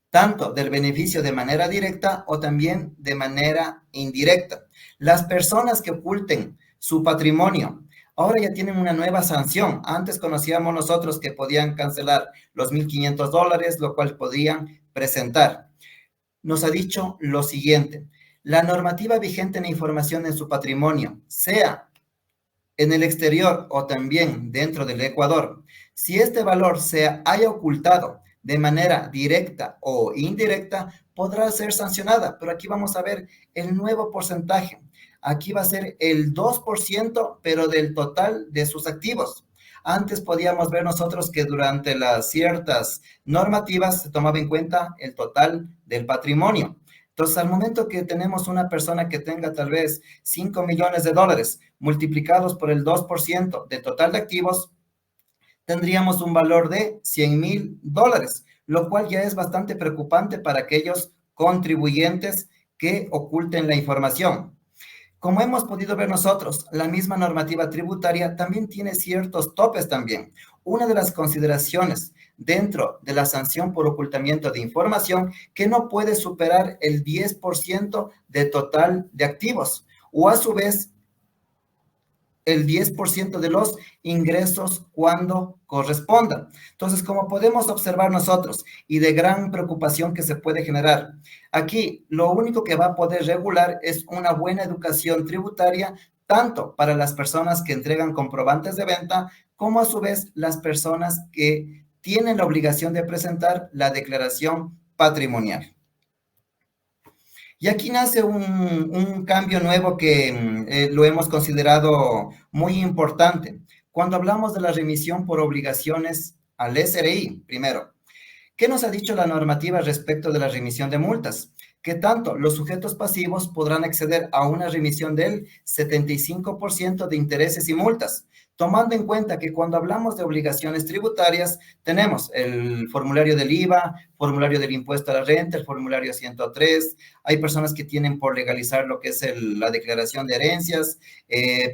tanto del beneficio de manera directa o también de manera indirecta. Las personas que oculten su patrimonio ahora ya tienen una nueva sanción. Antes conocíamos nosotros que podían cancelar los $1,500, lo cual podían presentar. Nos ha dicho lo siguiente: la normativa vigente en información en su patrimonio, sea en el exterior o también dentro del Ecuador, si este valor se haya ocultado de manera directa o indirecta, podrá ser sancionada. Pero aquí vamos a ver el nuevo porcentaje. Aquí va a ser el 2%, pero del total de sus activos. Antes podíamos ver nosotros que durante las ciertas normativas se tomaba en cuenta el total del patrimonio. Entonces, al momento que tenemos una persona que tenga tal vez $5 millones multiplicados por el 2% del total de activos, tendríamos un valor de $100,000, lo cual ya es bastante preocupante para aquellos contribuyentes que oculten la información. Como hemos podido ver nosotros, la misma normativa tributaria también tiene ciertos topes también. Una de las consideraciones dentro de la sanción por ocultamiento de información que no puede superar el 10% de total de activos, o a su vez el 10% de los ingresos cuando corresponda. Entonces, como podemos observar nosotros, y de gran preocupación que se puede generar, aquí lo único que va a poder regular es una buena educación tributaria, tanto para las personas que entregan comprobantes de venta, como a su vez las personas que tienen la obligación de presentar la declaración patrimonial. Y aquí nace un cambio nuevo que lo hemos considerado muy importante. Cuando hablamos de la remisión por obligaciones al SRI, primero, ¿qué nos ha dicho la normativa respecto de la remisión de multas? Que tanto los sujetos pasivos podrán acceder a una remisión del 75% de intereses y multas, tomando en cuenta que cuando hablamos de obligaciones tributarias, tenemos el formulario del IVA, formulario del impuesto a la renta, el formulario 103, hay personas que tienen por legalizar lo que es la declaración de herencias,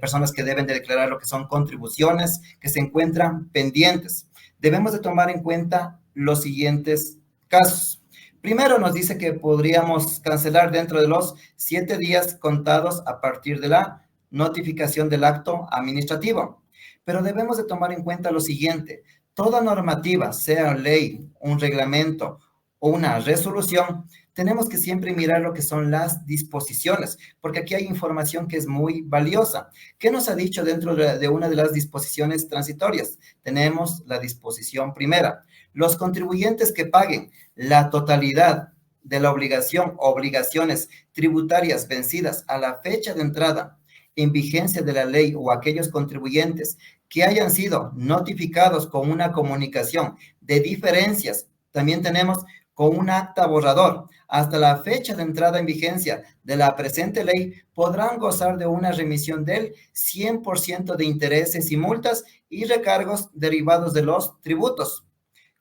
personas que deben de declarar lo que son contribuciones, que se encuentran pendientes. Debemos de tomar en cuenta los siguientes casos. Primero nos dice que podríamos cancelar dentro de los 7 días contados a partir de la notificación del acto administrativo. Pero debemos de tomar en cuenta lo siguiente: toda normativa, sea ley, un reglamento o una resolución, tenemos que siempre mirar lo que son las disposiciones, porque aquí hay información que es muy valiosa. ¿Qué nos ha dicho dentro de una de las disposiciones transitorias? Tenemos la disposición primera: los contribuyentes que paguen la totalidad de la obligaciones tributarias vencidas a la fecha de entrada en vigencia de la ley, o aquellos contribuyentes que hayan sido notificados con una comunicación de diferencias, también tenemos con un acta borrador, hasta la fecha de entrada en vigencia de la presente ley, podrán gozar de una remisión del 100% de intereses y multas y recargos derivados de los tributos.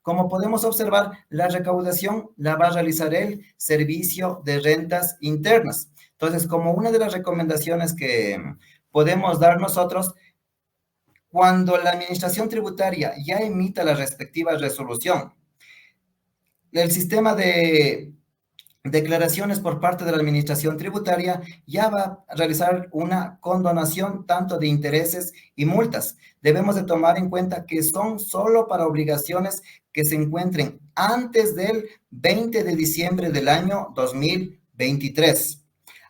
Como podemos observar, la recaudación la va a realizar el Servicio de Rentas Internas. Entonces, como una de las recomendaciones que podemos dar nosotros, cuando la administración tributaria ya emita la respectiva resolución, el sistema de declaraciones por parte de la administración tributaria ya va a realizar una condonación tanto de intereses y multas. Debemos de tomar en cuenta que son solo para obligaciones que se encuentren antes del 20 de diciembre del año 2023.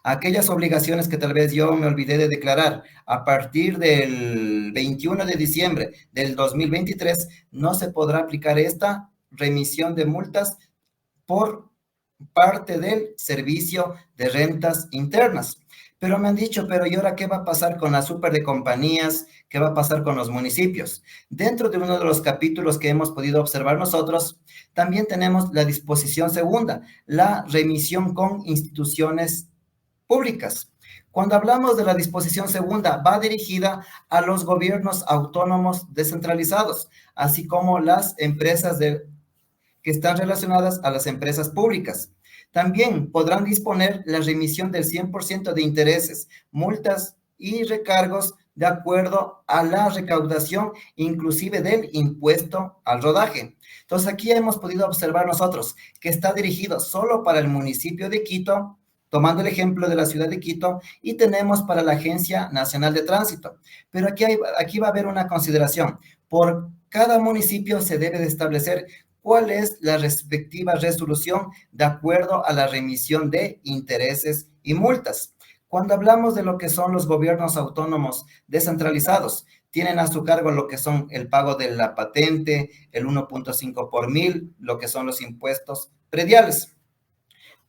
Aquellas obligaciones que tal vez yo me olvidé de declarar a partir del 21 de diciembre del 2023, no se podrá aplicar esta remisión de multas por parte del Servicio de Rentas Internas. Pero me han dicho, pero ¿y ahora qué va a pasar con la super de compañías? ¿Qué va a pasar con los municipios? Dentro de uno de los capítulos que hemos podido observar nosotros, también tenemos la disposición segunda, la remisión con instituciones públicas. Cuando hablamos de la disposición segunda, va dirigida a los gobiernos autónomos descentralizados, así como las empresas que están relacionadas a las empresas públicas. También podrán disponer la remisión del 100% de intereses, multas y recargos de acuerdo a la recaudación, inclusive del impuesto al rodaje. Entonces, aquí hemos podido observar nosotros que está dirigido solo para el municipio de Quito, tomando el ejemplo de la ciudad de Quito, y tenemos para la Agencia Nacional de Tránsito. Pero aquí va a haber una consideración. Por cada municipio se debe de establecer cuál es la respectiva resolución de acuerdo a la remisión de intereses y multas. Cuando hablamos de lo que son los gobiernos autónomos descentralizados, tienen a su cargo lo que son el pago de la patente, el 1.5 por mil, lo que son los impuestos prediales.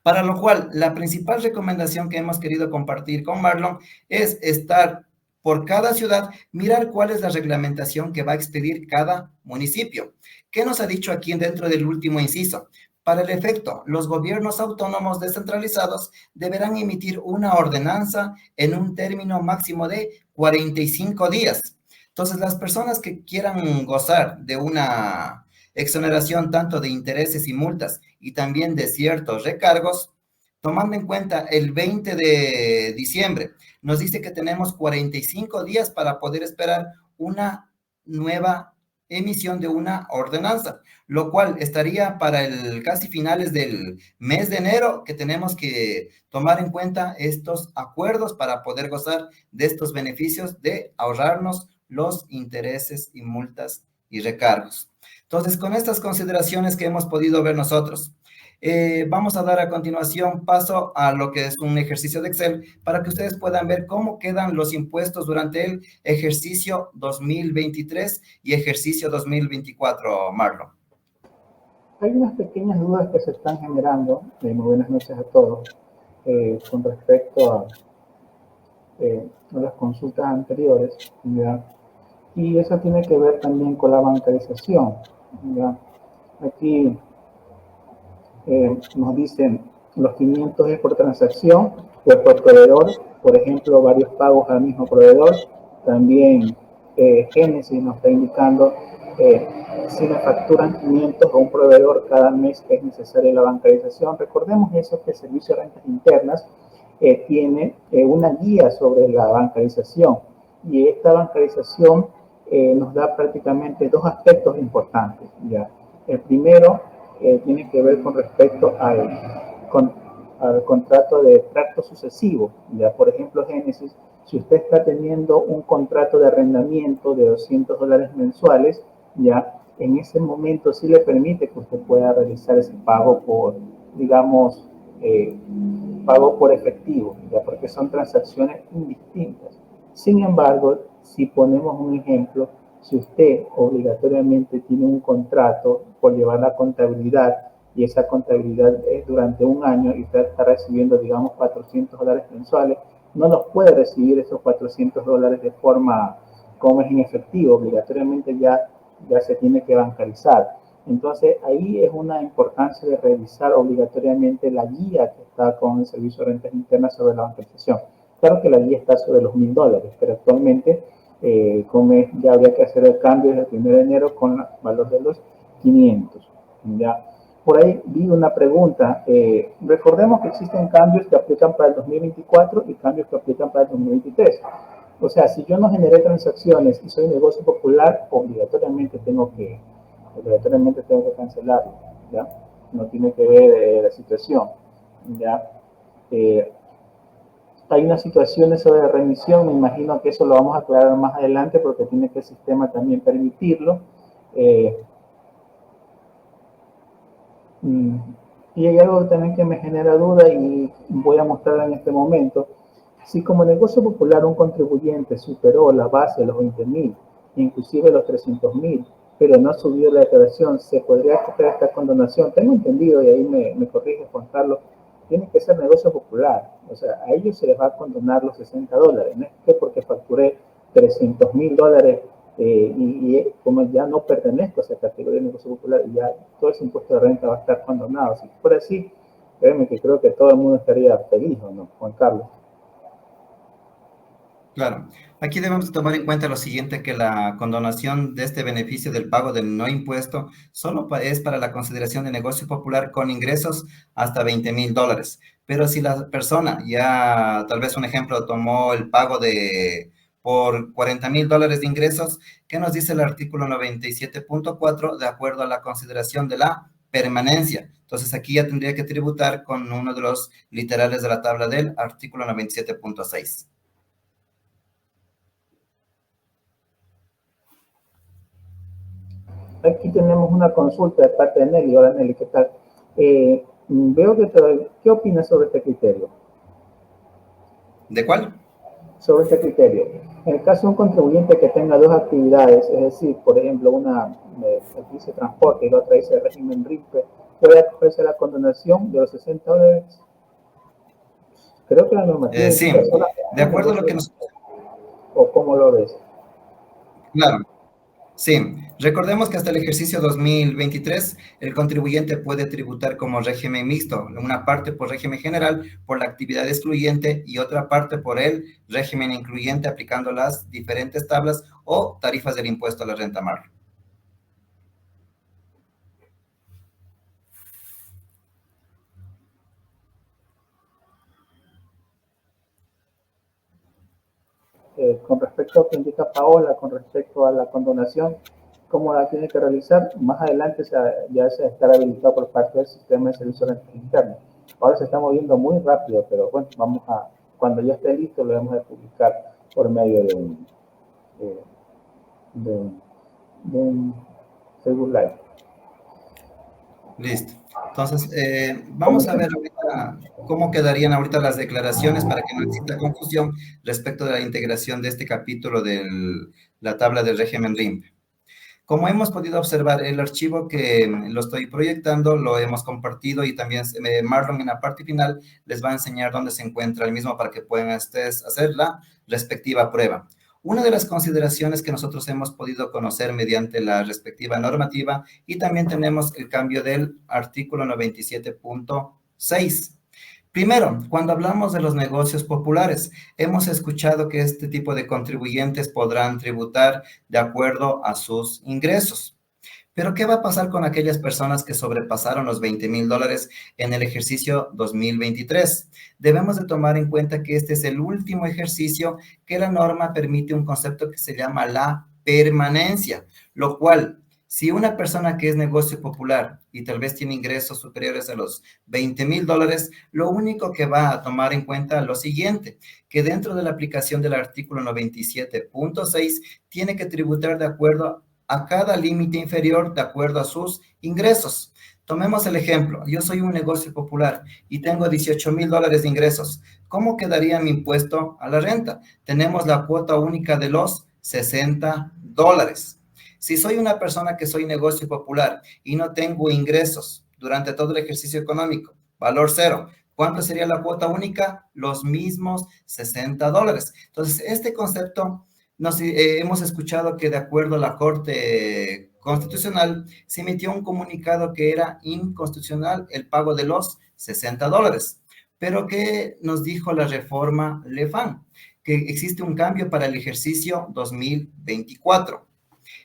Para lo cual, la principal recomendación que hemos querido compartir con Marlon es estar por cada ciudad, mirar cuál es la reglamentación que va a expedir cada municipio. ¿Qué nos ha dicho aquí dentro del último inciso? Para el efecto, los gobiernos autónomos descentralizados deberán emitir una ordenanza en un término máximo de 45 días. Entonces, las personas que quieran gozar de una exoneración tanto de intereses y multas y también de ciertos recargos, tomando en cuenta el 20 de diciembre, nos dice que tenemos 45 días para poder esperar una nueva emisión de una ordenanza, lo cual estaría para el casi finales del mes de enero, que tenemos que tomar en cuenta estos acuerdos para poder gozar de estos beneficios de ahorrarnos los intereses y multas y recargos. Entonces, con estas consideraciones que hemos podido ver nosotros, vamos a dar a continuación paso a lo que es un ejercicio de Excel para que ustedes puedan ver cómo quedan los impuestos durante el ejercicio 2023 y ejercicio 2024, Marlon. Hay unas pequeñas dudas que se están generando, muy buenas noches a todos, con respecto a las consultas anteriores, ¿ya? Y eso tiene que ver también con la bancarización, ¿ya? Aquí nos dicen los 500 es por transacción o por proveedor, por ejemplo, varios pagos al mismo proveedor. También Génesis nos está indicando si me facturan 500 a un proveedor cada mes es necesaria la bancarización. Recordemos eso, que el Servicio de Rentas Internas tiene una guía sobre la bancarización, y esta bancarización nos da prácticamente dos aspectos importantes, ¿ya? El primero tiene que ver con respecto al contrato de tracto sucesivo. Ya, por ejemplo, Génesis, si usted está teniendo un contrato de arrendamiento de $200 mensuales, ya en ese momento sí le permite que usted pueda realizar ese pago por, digamos, pago por efectivo, ya, porque son transacciones indistintas. Sin embargo, si ponemos un ejemplo, si usted obligatoriamente tiene un contrato por llevar la contabilidad, y esa contabilidad es durante un año y usted está recibiendo, digamos, $400 mensuales, no los puede recibir esos $400 de forma como es en efectivo, obligatoriamente ya se tiene que bancarizar. Entonces, ahí es una importancia de revisar obligatoriamente la guía que está con el Servicio de Rentas Internas sobre la bancarización. Claro que la guía está sobre los $1000, pero actualmente ya habría que hacer el cambio desde el 1 de enero con el valor de los 500. ¿Ya? Por ahí vi una pregunta. Recordemos que existen cambios que aplican para el 2024 y cambios que aplican para el 2023. O sea, si yo no generé transacciones y soy negocio popular, obligatoriamente tengo que cancelarlo, ¿ya? No tiene que ver la situación, ¿ya? Hay unas situaciones sobre remisión, me imagino que eso lo vamos a aclarar más adelante porque tiene que el sistema también permitirlo. Y hay algo también que me genera duda y voy a mostrar en este momento. Si como negocio popular un contribuyente superó la base de los 20.000, inclusive los 300.000, pero no subió la declaración, ¿se podría acoger esta condonación? Tengo entendido, y ahí me corrige Juan Carlos, tiene que ser negocio popular. O sea, a ellos se les va a condonar los $60. No es que porque facturé $300.000 y como ya no pertenezco a esa categoría de negocio popular, y ya todo ese impuesto de renta va a estar condonado. Si fuera así, créeme que creo que todo el mundo estaría feliz, ¿o no, Juan Carlos? Claro, aquí debemos tomar en cuenta lo siguiente, que la condonación de este beneficio del pago del no impuesto solo es para la consideración de negocio popular con ingresos hasta $20.000. Pero si la persona ya, tal vez un ejemplo, tomó el pago por $40.000 de ingresos, ¿qué nos dice el artículo 97.4 de acuerdo a la consideración de la permanencia? Entonces aquí ya tendría que tributar con uno de los literales de la tabla del artículo 97.6. Aquí tenemos una consulta de parte de Nelly. Hola Nelly, ¿qué tal? Veo que ¿qué opinas sobre este criterio? ¿De cuál? Sobre este criterio. En el caso de un contribuyente que tenga dos actividades, es decir, por ejemplo, una dice transporte y la otra dice régimen RIPE, puede acogerse la condonación de los $60. Creo que la normativa Sí, indica solamente de un acuerdo a lo que negocio, nos... o cómo lo ves. Claro. Sí, recordemos que hasta el ejercicio 2023 el contribuyente puede tributar como régimen mixto, una parte por régimen general por la actividad excluyente y otra parte por el régimen incluyente aplicando las diferentes tablas o tarifas del impuesto a la renta, Marlon. Con respecto a lo que indica Paola, con respecto a la condonación, cómo la tiene que realizar, más adelante ya se estará habilitado por parte del sistema de servicio de rentas internas. Ahora se está moviendo muy rápido, pero bueno, cuando ya esté listo, lo vamos a publicar por medio de, de, de un Facebook Live. Listo. Entonces, vamos a ver ahorita cómo quedarían ahorita las declaraciones para que no exista confusión respecto de la integración de este capítulo de la tabla del régimen RIMP. Como hemos podido observar, el archivo que lo estoy proyectando lo hemos compartido y también Marlon en la parte final les va a enseñar dónde se encuentra el mismo para que puedan ustedes hacer la respectiva prueba. Una de las consideraciones que nosotros hemos podido conocer mediante la respectiva normativa y también tenemos el cambio del artículo 97.6. Primero, cuando hablamos de los negocios populares, hemos escuchado que este tipo de contribuyentes podrán tributar de acuerdo a sus ingresos. Pero, ¿qué va a pasar con aquellas personas que sobrepasaron los $20,000 en el ejercicio 2023? Debemos de tomar en cuenta que este es el último ejercicio que la norma permite un concepto que se llama la permanencia, lo cual, si una persona que es negocio popular y tal vez tiene ingresos superiores a los $20,000, lo único que va a tomar en cuenta lo siguiente, que dentro de la aplicación del artículo 97.6 tiene que tributar de acuerdo a cada límite inferior de acuerdo a sus ingresos. Tomemos el ejemplo, yo soy un negocio popular y tengo $18,000 de ingresos. ¿Cómo quedaría mi impuesto a la renta? Tenemos la cuota única de los $60. Si soy una persona que soy negocio popular y no tengo ingresos durante todo el ejercicio económico, valor cero, ¿cuánto sería la cuota única? Los mismos $60. Entonces, este concepto hemos escuchado que de acuerdo a la Corte Constitucional se emitió un comunicado que era inconstitucional el pago de los $60. Pero ¿qué nos dijo la reforma Lefan? Que existe un cambio para el ejercicio 2024.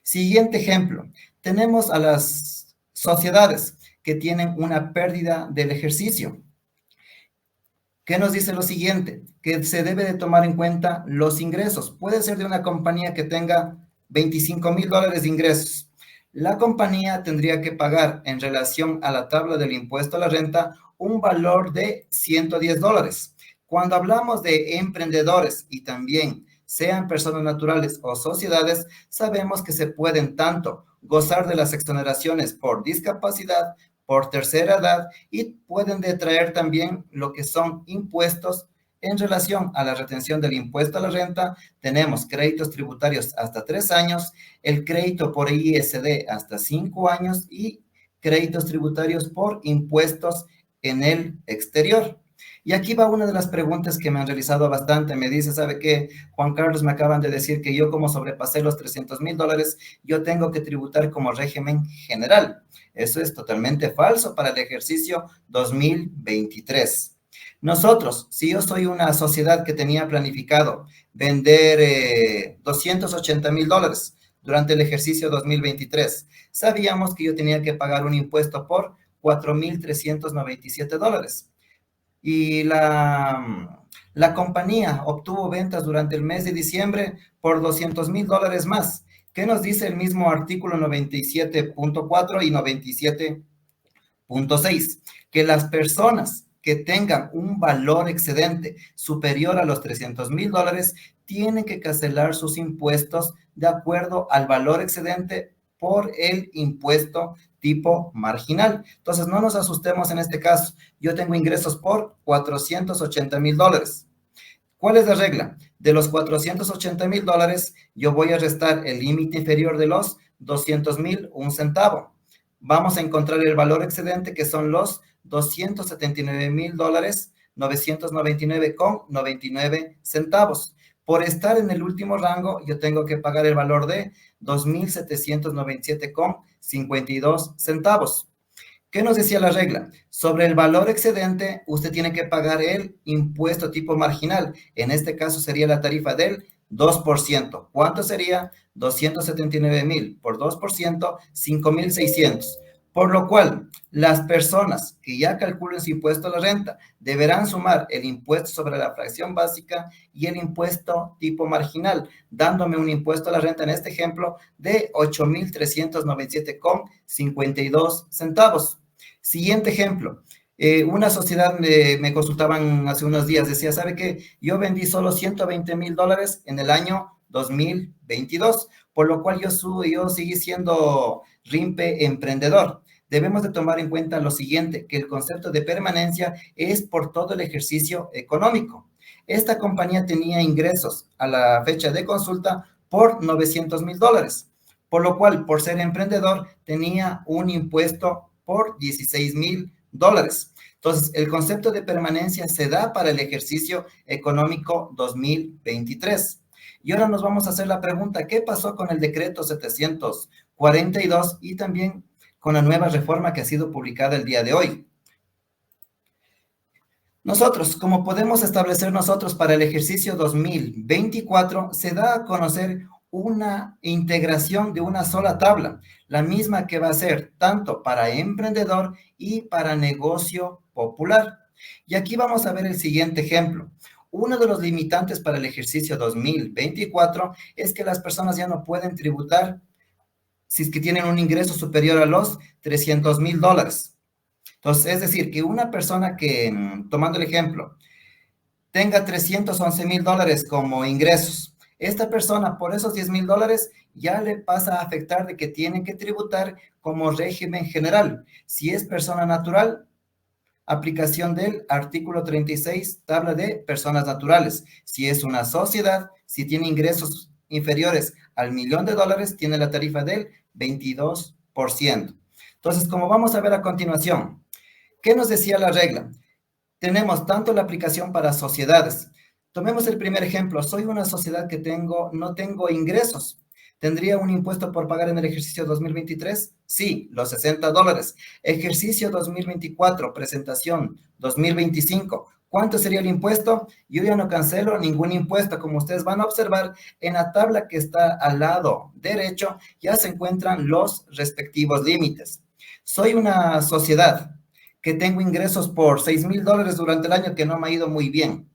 Siguiente ejemplo, tenemos a las sociedades que tienen una pérdida del ejercicio. ¿Qué nos dice lo siguiente? Que se debe de tomar en cuenta los ingresos. Puede ser de una compañía que tenga $25,000 de ingresos. La compañía tendría que pagar en relación a la tabla del impuesto a la renta un valor de $110. Cuando hablamos de emprendedores y también sean personas naturales o sociedades, sabemos que se pueden tanto gozar de las exoneraciones por discapacidad, por tercera edad y pueden detraer también lo que son impuestos en relación a la retención del impuesto a la renta. Tenemos créditos tributarios hasta 3 años, el crédito por ISD hasta 5 años y créditos tributarios por impuestos en el exterior. Y aquí va una de las preguntas que me han realizado bastante. Me dice, ¿sabe qué? Juan Carlos, me acaban de decir que yo como sobrepasé los $300,000, yo tengo que tributar como régimen general. Eso es totalmente falso para el ejercicio 2023. Nosotros, si yo soy una sociedad que tenía planificado vender $280,000 durante el ejercicio 2023, sabíamos que yo tenía que pagar un impuesto por $4,397. Y la compañía obtuvo ventas durante el mes de diciembre por $200,000 más. ¿Qué nos dice el mismo artículo 97.4 y 97 Punto 6, que las personas que tengan un valor excedente superior a los $300,000 tienen que cancelar sus impuestos de acuerdo al valor excedente por el impuesto tipo marginal. Entonces, no nos asustemos en este caso. Yo tengo ingresos por $480,000. ¿Cuál es la regla? De los $480,000, yo voy a restar el límite inferior de los 200,000, un centavo. Vamos a encontrar el valor excedente, que son los $279,000, 999,99 centavos. Por estar en el último rango, yo tengo que pagar el valor de 2,797,52 centavos. ¿Qué nos decía la regla? Sobre el valor excedente, usted tiene que pagar el impuesto tipo marginal. En este caso sería la tarifa del 2%. ¿Cuánto sería? 279,000 por 2%, 5,600. Por lo cual, las personas que ya calculen su impuesto a la renta deberán sumar el impuesto sobre la fracción básica y el impuesto tipo marginal, dándome un impuesto a la renta en este ejemplo de 8,397,52 centavos. Siguiente ejemplo. Una sociedad me consultaban hace unos días, decía, ¿sabe qué? Yo vendí solo $120,000 en el año 2022, por lo cual yo seguí siendo RIMPE emprendedor. Debemos de tomar en cuenta lo siguiente, que el concepto de permanencia es por todo el ejercicio económico. Esta compañía tenía ingresos a la fecha de consulta por $900,000, por lo cual, por ser emprendedor, tenía un impuesto por $16,000. Entonces, el concepto de permanencia se da para el ejercicio económico 2023. Y ahora nos vamos a hacer la pregunta, ¿qué pasó con el decreto 742 y también con la nueva reforma que ha sido publicada el día de hoy? Nosotros, como podemos establecer nosotros para el ejercicio 2024, se da a conocer una integración de una sola tabla, la misma que va a ser tanto para emprendedor y para negocio popular. Y aquí vamos a ver el siguiente ejemplo. Uno de los limitantes para el ejercicio 2024 es que las personas ya no pueden tributar si es que tienen un ingreso superior a los $300,000. Entonces, es decir, que una persona que, tomando el ejemplo, tenga $311,000 como ingresos, esta persona por esos $10,000 ya le pasa a afectar de que tiene que tributar como régimen general. Si es persona natural, aplicación del artículo 36, tabla de personas naturales. Si es una sociedad, si tiene ingresos inferiores al $1,000,000, tiene la tarifa del 22%. Entonces, como vamos a ver a continuación, ¿qué nos decía la regla? Tenemos tanto la aplicación para sociedades. Tomemos el primer ejemplo. Soy una sociedad que no tengo ingresos. ¿Tendría un impuesto por pagar en el ejercicio 2023? Sí, los $60. Ejercicio 2024, presentación 2025. ¿Cuánto sería el impuesto? Yo ya no cancelo ningún impuesto. Como ustedes van a observar, en la tabla que está al lado derecho ya se encuentran los respectivos límites. Soy una sociedad que tengo ingresos por $6,000 durante el año que no me ha ido muy bien.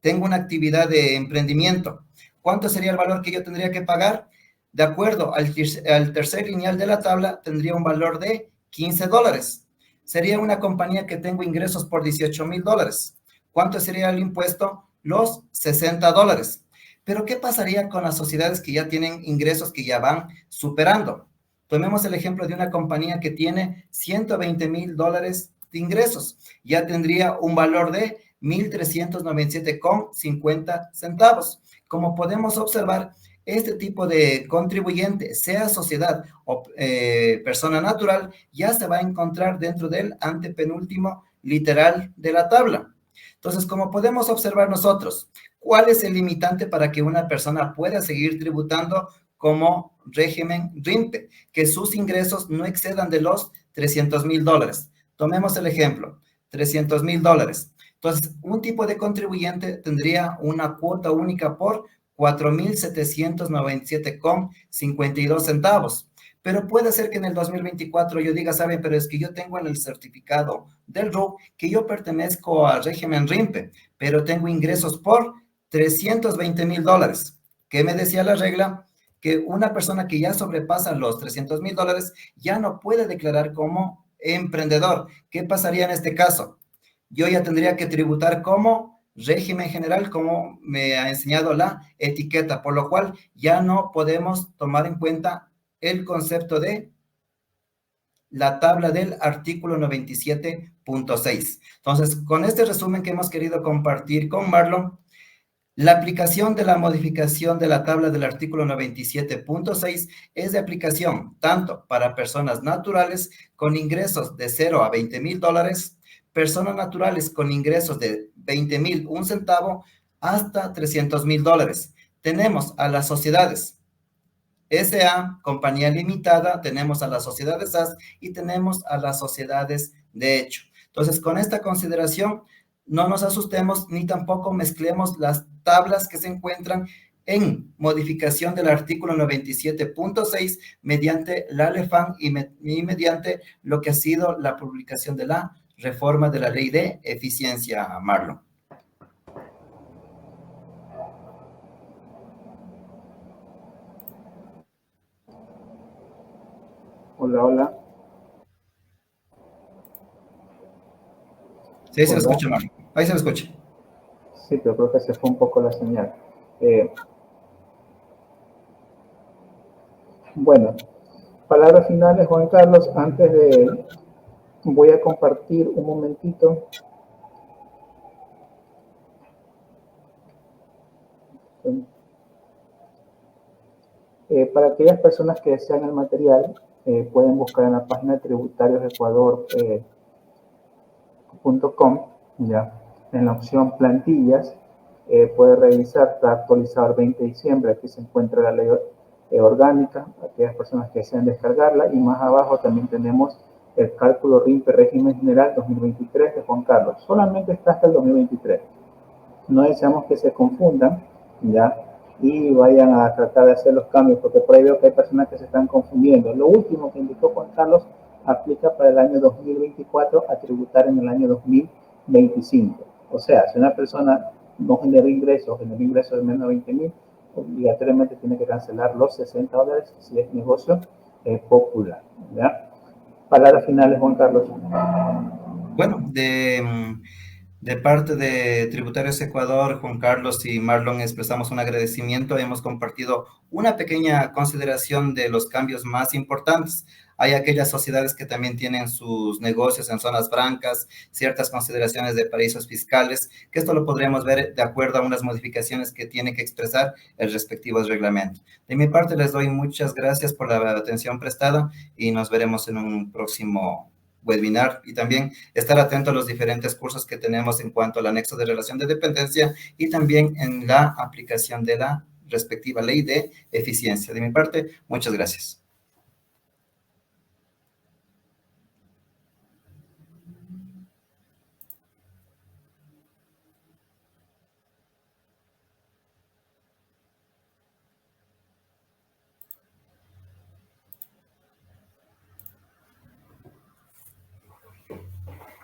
Tengo una actividad de emprendimiento. ¿Cuánto sería el valor que yo tendría que pagar? De acuerdo al tercer lineal de la tabla, tendría un valor de $15. Sería una compañía que tengo ingresos por $18,000. ¿Cuánto sería el impuesto? Los $60. Pero, ¿qué pasaría con las sociedades que ya tienen ingresos que ya van superando? Tomemos el ejemplo de una compañía que tiene $120,000 de ingresos. Ya tendría un valor de 1,397,50 centavos. Como podemos observar, este tipo de contribuyente, sea sociedad o persona natural, ya se va a encontrar dentro del antepenúltimo literal de la tabla. Entonces, como podemos observar nosotros, ¿cuál es el limitante para que una persona pueda seguir tributando como régimen RIMPE? Que sus ingresos no excedan de los $300,000. Tomemos el ejemplo, $300,000. Entonces, un tipo de contribuyente tendría una cuota única por 4,797,52 centavos. Pero puede ser que en el 2024 yo diga, ¿saben? Pero es que yo tengo en el certificado del RUC que yo pertenezco al régimen RIMPE, pero tengo ingresos por $320,000. ¿Qué me decía la regla? Que una persona que ya sobrepasa los $300,000 ya no puede declarar como emprendedor. ¿Qué pasaría en este caso? Yo ya tendría que tributar como régimen general, como me ha enseñado la etiqueta, por lo cual ya no podemos tomar en cuenta el concepto de la tabla del artículo 97.6. Entonces, con este resumen que hemos querido compartir con Marlon, la aplicación de la modificación de la tabla del artículo 97.6 es de aplicación tanto para personas naturales con ingresos de 0 a 20,000 dólares, personas naturales con ingresos de 20,000, un centavo, hasta 300,000 dólares. Tenemos a las sociedades SA, compañía limitada, tenemos a las sociedades SAS y tenemos a las sociedades de hecho. Entonces, con esta consideración, no nos asustemos ni tampoco mezclemos las tablas que se encuentran en modificación del artículo 97.6 mediante la LEFAN y mediante lo que ha sido la publicación de la reforma de la ley de eficiencia, Marlon. Hola, hola. Sí, se lo escucha, Marlon. Ahí se lo escucha. Sí, pero creo que se fue un poco la señal. Bueno, palabras finales, Juan Carlos. Antes de, voy a compartir un momentito. Para aquellas personas que desean el material, pueden buscar en la página tributariosdecuador.com, ya, en la opción plantillas, puede revisar, está actualizado el 20 de diciembre, aquí se encuentra la ley orgánica, aquellas personas que desean descargarla, y más abajo también tenemos el cálculo RIMPE régimen general 2023 de Juan Carlos, solamente está hasta el 2023. No deseamos que se confundan, ya, y vayan a tratar de hacer los cambios, porque por ahí veo que hay personas que se están confundiendo. Lo último que indicó Juan Carlos aplica para el año 2024 a tributar en el año 2025. O sea, si una persona no genera ingresos de menos de 20,000, obligatoriamente tiene que cancelar los 60 dólares si es negocio popular. ¿Ya? Palabras finales, Juan Carlos. Bueno, de parte de Tributarios Ecuador, Juan Carlos y Marlon, expresamos un agradecimiento. Hemos compartido una pequeña consideración de los cambios más importantes. Hay aquellas sociedades que también tienen sus negocios en zonas francas, ciertas consideraciones de paraísos fiscales, que esto lo podremos ver de acuerdo a unas modificaciones que tiene que expresar el respectivo reglamento. De mi parte, les doy muchas gracias por la atención prestada y nos veremos en un próximo webinar, y también estar atento a los diferentes cursos que tenemos en cuanto al anexo de relación de dependencia y también en la aplicación de la respectiva ley de eficiencia. De mi parte, muchas gracias.